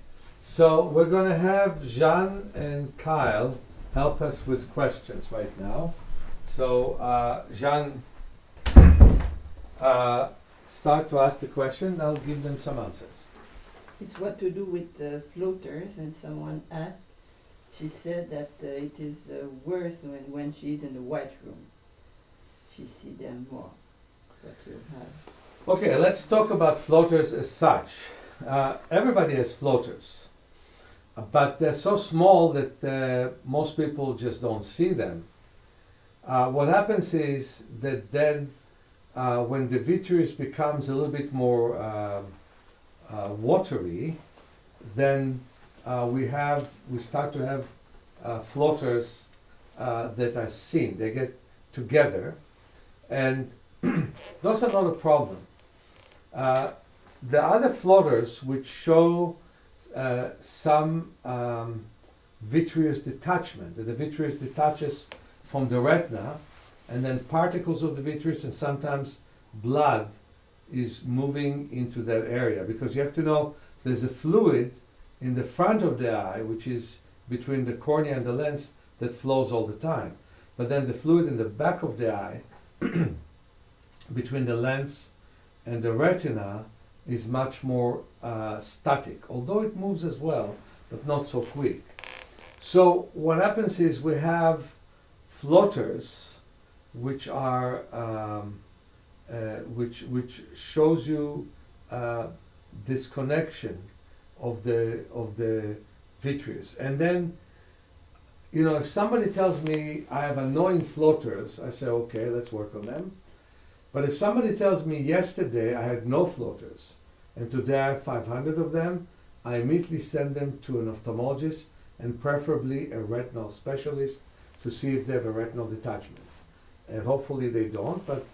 S1: So we're going to have Jean and Kyle help us with questions right now. So Jean, start to ask the question. I'll give them some answers.
S3: It's what to do with the floaters, and someone asked, she said that it is worse when she's in the white room. She see them more, what you have.
S1: Okay, let's talk about floaters as such. Everybody has floaters, but they're so small that most people just don't see them. What happens is that then when the vitreous becomes a little bit more watery, then we start to have floaters that are seen. They get together, and those are not a problem. The other floaters which show some vitreous detachment, that the vitreous detaches from the retina, and then particles of the vitreous and sometimes blood is moving into that area, because you have to know there's a fluid in the front of the eye, which is between the cornea and the lens, that flows all the time. But then the fluid in the back of the eye, between the lens and the retina, is much more static, although it moves as well, but not so quick. So what happens is we have floaters which are which shows you this connection of the vitreous. And then, you know, if somebody tells me I have annoying floaters, I say, okay, let's work on them. But if somebody tells me yesterday I had no floaters and today I have 500 of them, I immediately send them to an ophthalmologist and preferably a retinal specialist to see if they have a retinal detachment. And hopefully they don't, but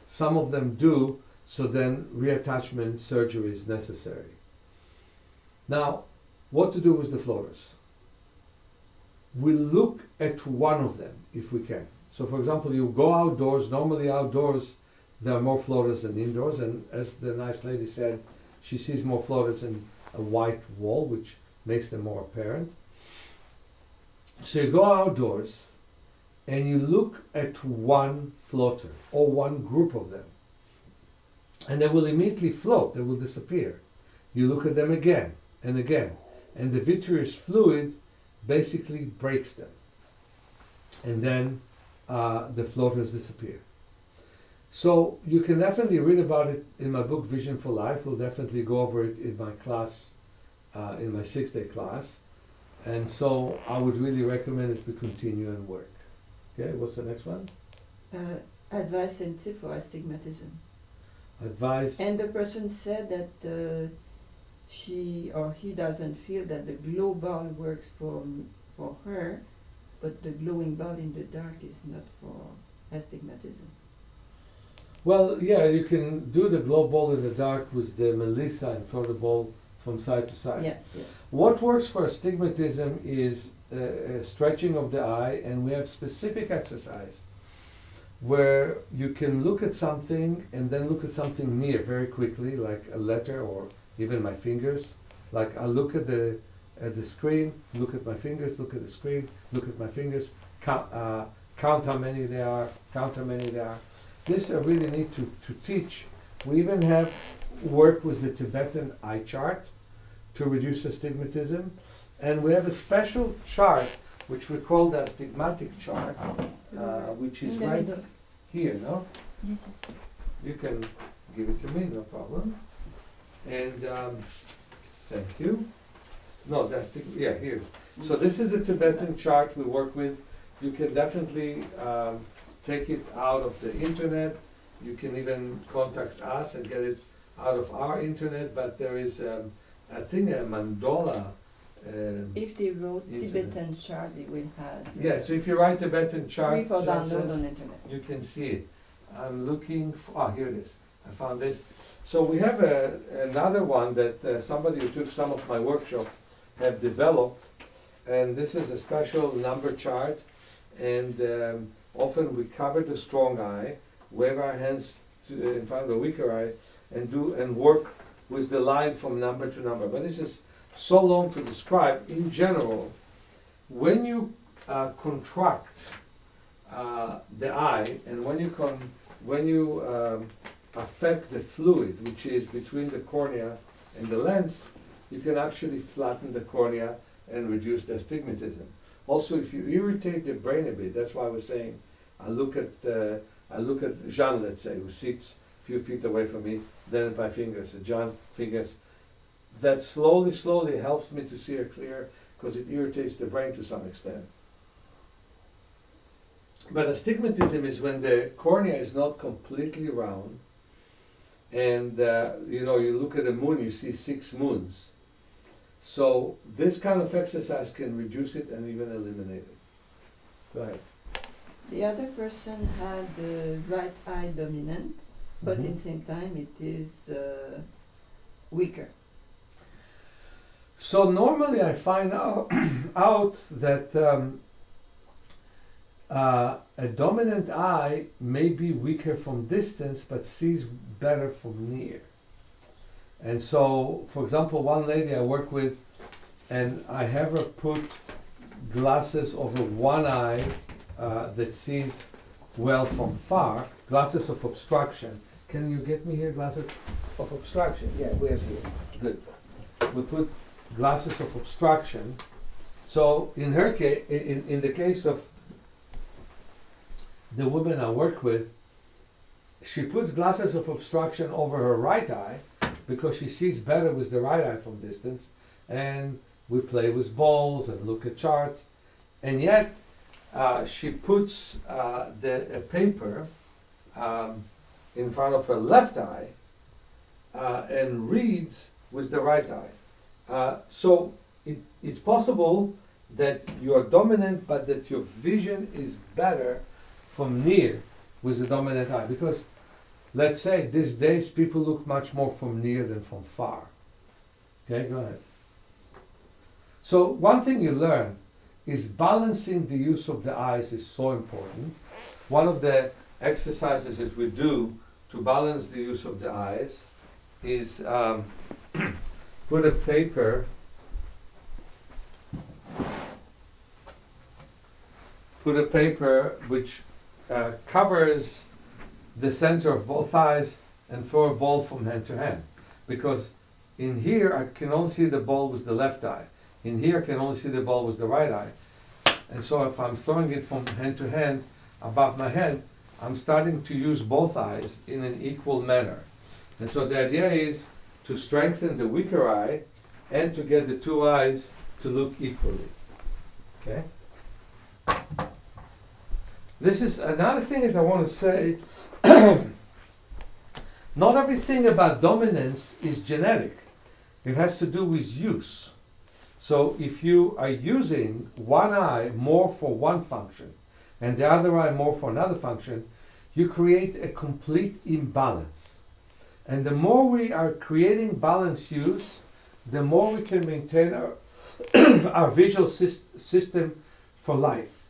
S1: some of them do, so then reattachment surgery is necessary. Now, what to do with the floaters? We look at one of them if we can. So for example, you go outdoors, normally outdoors there are more floaters than indoors, and as the nice lady said, she sees more floaters in a white wall, which makes them more apparent. So you go outdoors and you look at one floater or one group of them, and they will immediately float, they will disappear. You look at them again and again, and the vitreous fluid basically breaks them, and then the floaters disappear. So you can definitely read about it in my book Vision for Life. We'll definitely go over it in my class, in my 6-day class. And so I would really recommend it to continue and work. Okay, what's the next one?
S3: Advice and tip for astigmatism.
S1: Advice.
S3: And the person said that she or he doesn't feel that the glow ball works for her, but the glowing ball in the dark is not for astigmatism.
S1: Well, yeah, you can do the glow ball in the dark with the Melissa and throw the ball from side to side.
S3: Yes, yes.
S1: What works for astigmatism is stretching of the eye, and we have specific exercise where you can look at something and then look at something near very quickly, like a letter or even my fingers. Like I look at the screen, look at my fingers, look at the screen, look at my fingers, count how many there are, count how many there are. This I really need to teach. We even have work with the Tibetan eye chart to reduce astigmatism, and we have a special chart which we call the astigmatic chart, which is right here, no?
S3: Yes.
S1: You can give it to me, no problem. And thank you. No, that's the, yeah, here. So this is the Tibetan chart we work with. You can definitely take it out of the internet. You can even contact us and get it out of our internet, but there is, I think, a mandala.
S3: If they wrote
S1: internet.
S3: Tibetan chart, they will have.
S1: Yeah, so if you write Tibetan chart,
S3: Free for download
S1: says,
S3: on internet.
S1: you can see it. I'm looking for, here it is. I found this. So we have another one that somebody who took some of my workshop have developed, and this is a special number chart, and often we cover the strong eye, wave our hands in front of the weaker eye, and work with the line from number to number. But this is so long to describe. In general, when you contract the eye, and when you affect the fluid, which is between the cornea and the lens, you can actually flatten the cornea and reduce the astigmatism. Also, if you irritate the brain a bit, that's why I was saying, I look at Jean, let's say, who sits a few feet away from me, then at my fingers, John fingers. That slowly helps me to see her clear, because it irritates the brain to some extent. But astigmatism is when the cornea is not completely round, and you look at the moon, you see 6 moons. So this kind of exercise can reduce it and even eliminate it. Go ahead.
S3: The other person had the right eye dominant, but in same time it is weaker.
S1: So normally I find out that a dominant eye may be weaker from distance, but sees better from near. And so, for example, one lady I work with, and I have her put glasses over one eye that sees well from far, glasses of obstruction. Can you get me here glasses of obstruction? Yeah, we have here. Good. We put glasses of obstruction. So in her case, in the case of the woman I work with, she puts glasses of obstruction over her right eye because she sees better with the right eye from distance, and we play with balls and look at charts, and yet she puts a paper in front of her left eye and reads with the right eye. So it's possible that you are dominant, but that your vision is better from near with the dominant eye, because let's say these days people look much more from near than from far. Okay, go ahead. So one thing you learn is balancing the use of the eyes is so important. One of the exercises that we do to balance the use of the eyes is put a paper which covers the center of both eyes and throw a ball from hand to hand. Because in here I can only see the ball with the left eye. In here I can only see the ball with the right eye. And so if I'm throwing it from hand to hand above my head, I'm starting to use both eyes in an equal manner. And so the idea is to strengthen the weaker eye and to get the two eyes to look equally. Okay? This is another thing that I want to say. Not everything about dominance is genetic. It has to do with use. So if you are using one eye more for one function and the other eye more for another function, you create a complete imbalance. And the more we are creating balanced use, the more we can maintain our, our visual system for life.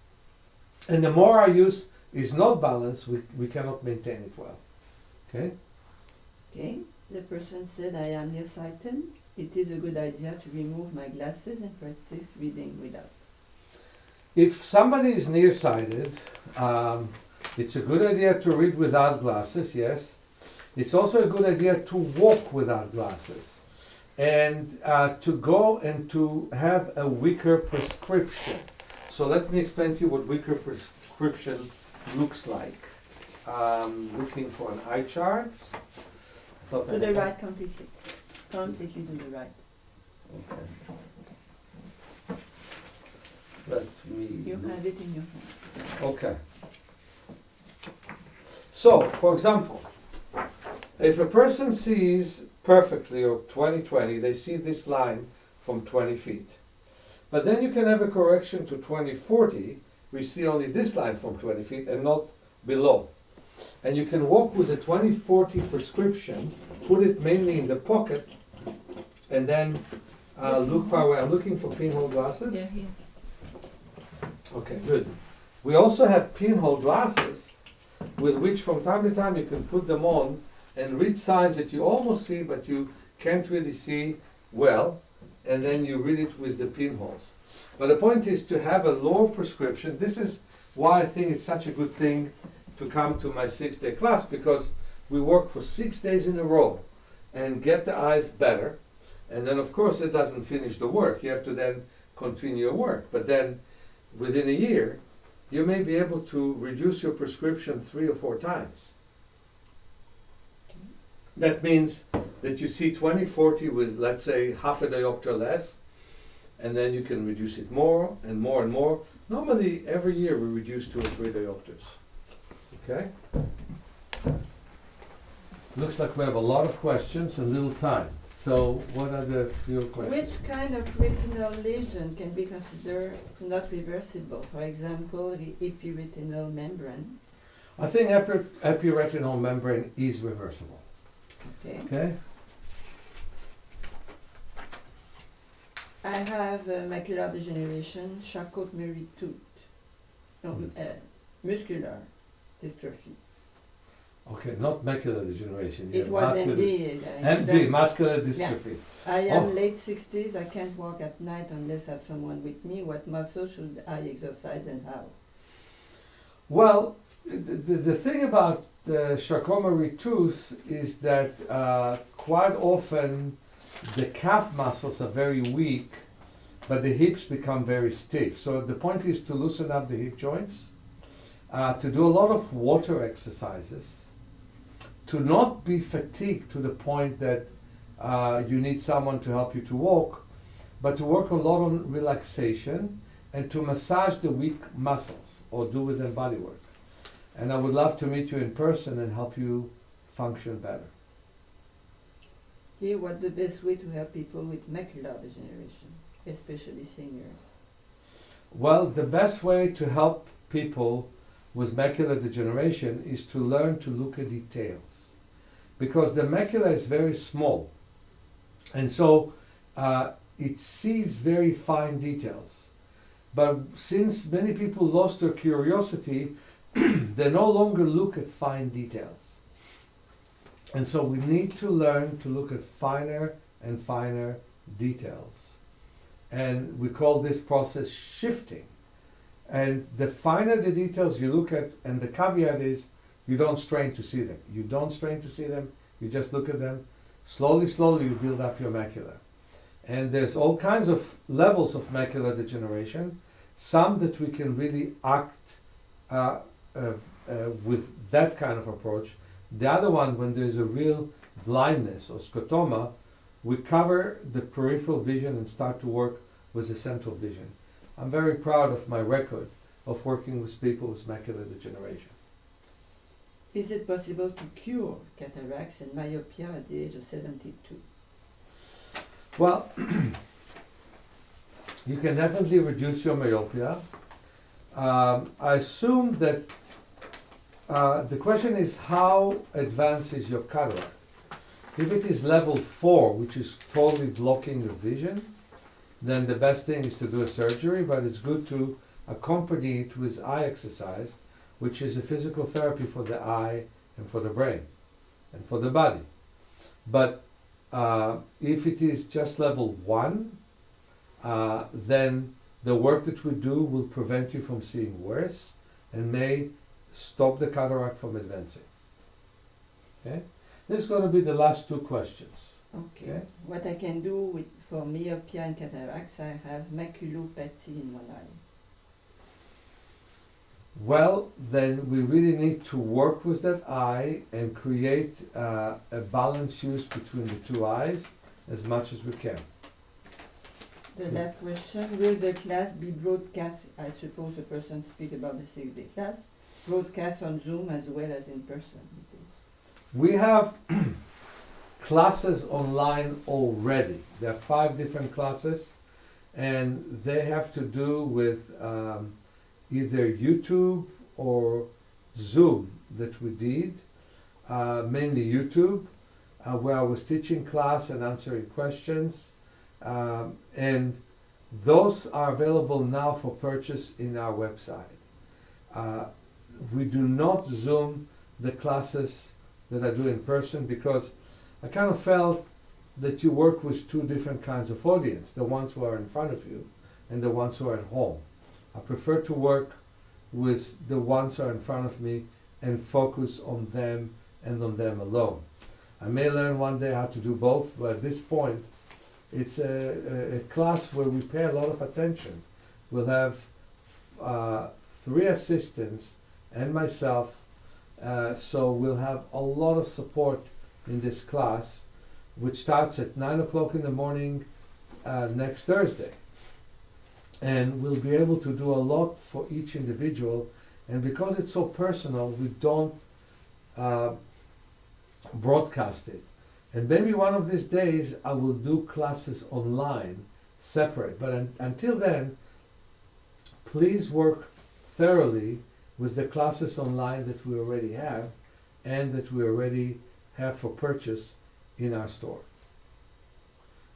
S1: And the more our use is not balanced, we cannot maintain it well. Okay?
S3: Okay, the person said, I am nearsighted. It is a good idea to remove my glasses and practice reading without.
S1: If somebody is nearsighted, it's a good idea to read without glasses, yes. It's also a good idea to walk without glasses and to go and to have a weaker prescription. So let me explain to you what weaker prescription looks like. Looking for an eye chart.
S3: To the right completely. Completely to the right.
S1: Okay. Let me.
S3: You have it in your hand.
S1: Okay. So, for example, if a person sees perfectly or 20/20, they see this line from 20 feet. But then you can have a correction to 20/40, we see only this line from 20 feet and not below. And you can walk with a 20/40 prescription, put it mainly in the pocket, and then look far away. I'm looking for pinhole glasses.
S3: Yeah, here.
S1: Okay, good. We also have pinhole glasses with which from time to time you can put them on and read signs that you almost see but you can't really see well, and then you read it with the pinholes. But the point is to have a lower prescription. This is why I think it's such a good thing to come to my 6-day class, because we work for 6 days in a row and get the eyes better. And then of course it doesn't finish the work. You have to then continue your work. But then within a year, you may be able to reduce your prescription 3 or 4 times. That means that you see 20/40 with, let's say, half a diopter less, and then you can reduce it more and more and more. Normally, every year we reduce 2 or 3 diopters. Okay? Looks like we have a lot of questions and little time. So, what are the few questions?
S3: Which kind of retinal lesion can be considered not reversible? For example, the epiretinal membrane.
S1: I think epiretinal membrane is reversible.
S3: Okay.
S1: Okay?
S3: I have macular degeneration, Charcot-Marie tooth, muscular dystrophy.
S1: Okay, not macular degeneration.
S3: It was MD.
S1: MD, muscular dystrophy.
S3: I am
S1: Oh.
S3: late 60s. I can't walk at night unless I have someone with me. What muscle should I exercise and how?
S1: Well, the thing about the Charcot-Marie tooth is that quite often the calf muscles are very weak, but the hips become very stiff. So the point is to loosen up the hip joints, to do a lot of water exercises, to not be fatigued to the point that you need someone to help you to walk, but to work a lot on relaxation and to massage the weak muscles or do with them body work. And I would love to meet you in person and help you function better.
S3: Here, what's the best way to help people with macular degeneration, especially seniors?
S1: Well, the best way to help people with macular degeneration is to learn to look at details. Because the macula is very small. And so it sees very fine details. But since many people lost their curiosity, they no longer look at fine details. And so we need to learn to look at finer and finer details. And we call this process shifting. And the finer the details you look at, and the caveat is, you don't strain to see them. You don't strain to see them, you just look at them. Slowly, slowly you build up your macula. And there's all kinds of levels of macular degeneration. Some that we can really act with that kind of approach. The other one, when there's a real blindness or scotoma, we cover the peripheral vision and start to work with the central vision. I'm very proud of my record of working with people with macular degeneration.
S3: Is it possible to cure cataracts and myopia at the age of 72?
S1: Well, you can definitely reduce your myopia. I assume that the question is how advanced is your cataract? If it is level 4, which is totally blocking your vision, then the best thing is to do a surgery, but it's good to accompany it with eye exercise, which is a physical therapy for the eye and for the brain and for the body. But if it is just level 1, then the work that we do will prevent you from seeing worse and may stop the cataract from advancing. Okay? This is going to be the last 2 questions.
S3: Okay.
S1: Okay.
S3: What I can do for myopia and cataracts, I have maculopathy in one eye.
S1: Well, then we really need to work with that eye and create a balanced use between the 2 eyes as much as we can.
S3: The last question, will the class be broadcast? I suppose the person speak about the 6-day class, broadcast on Zoom as well as in person. It is.
S1: We have classes online already. There are 5 different classes, and they have to do with either YouTube or Zoom that we did, mainly YouTube, where I was teaching class and answering questions. And those are available now for purchase in our website. We do not Zoom the classes that I do in person because I kind of felt that you work with two different kinds of audience, the ones who are in front of you and the ones who are at home. I prefer to work with the ones who are in front of me and focus on them and on them alone. I may learn one day how to do both, but at this point, it's a class where we pay a lot of attention. We'll have 3 assistants and myself, so we'll have a lot of support in this class, which starts at 9 o'clock in the morning next Thursday. And we'll be able to do a lot for each individual. And because it's so personal, we don't broadcast it. And maybe one of these days I will do classes online, separate. But until then, please work thoroughly with the classes online that we already have and that we already have for purchase in our store.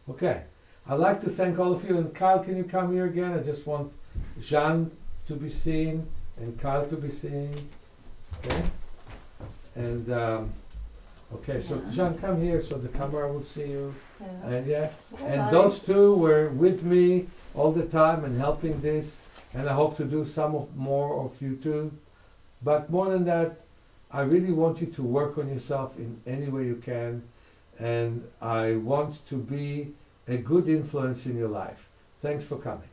S1: Okay, I'd like to thank all of you. And Kyle, can you come here again? I just want Jean to be seen and Kyle to be seen. Okay? And okay, so Jean, come here so the camera will see you. And and those two were with me all the time and helping this, and I hope to do more of you too. But more than that, I really want you to work on yourself in any way you can, and I want to be a good influence in your life. Thanks for coming.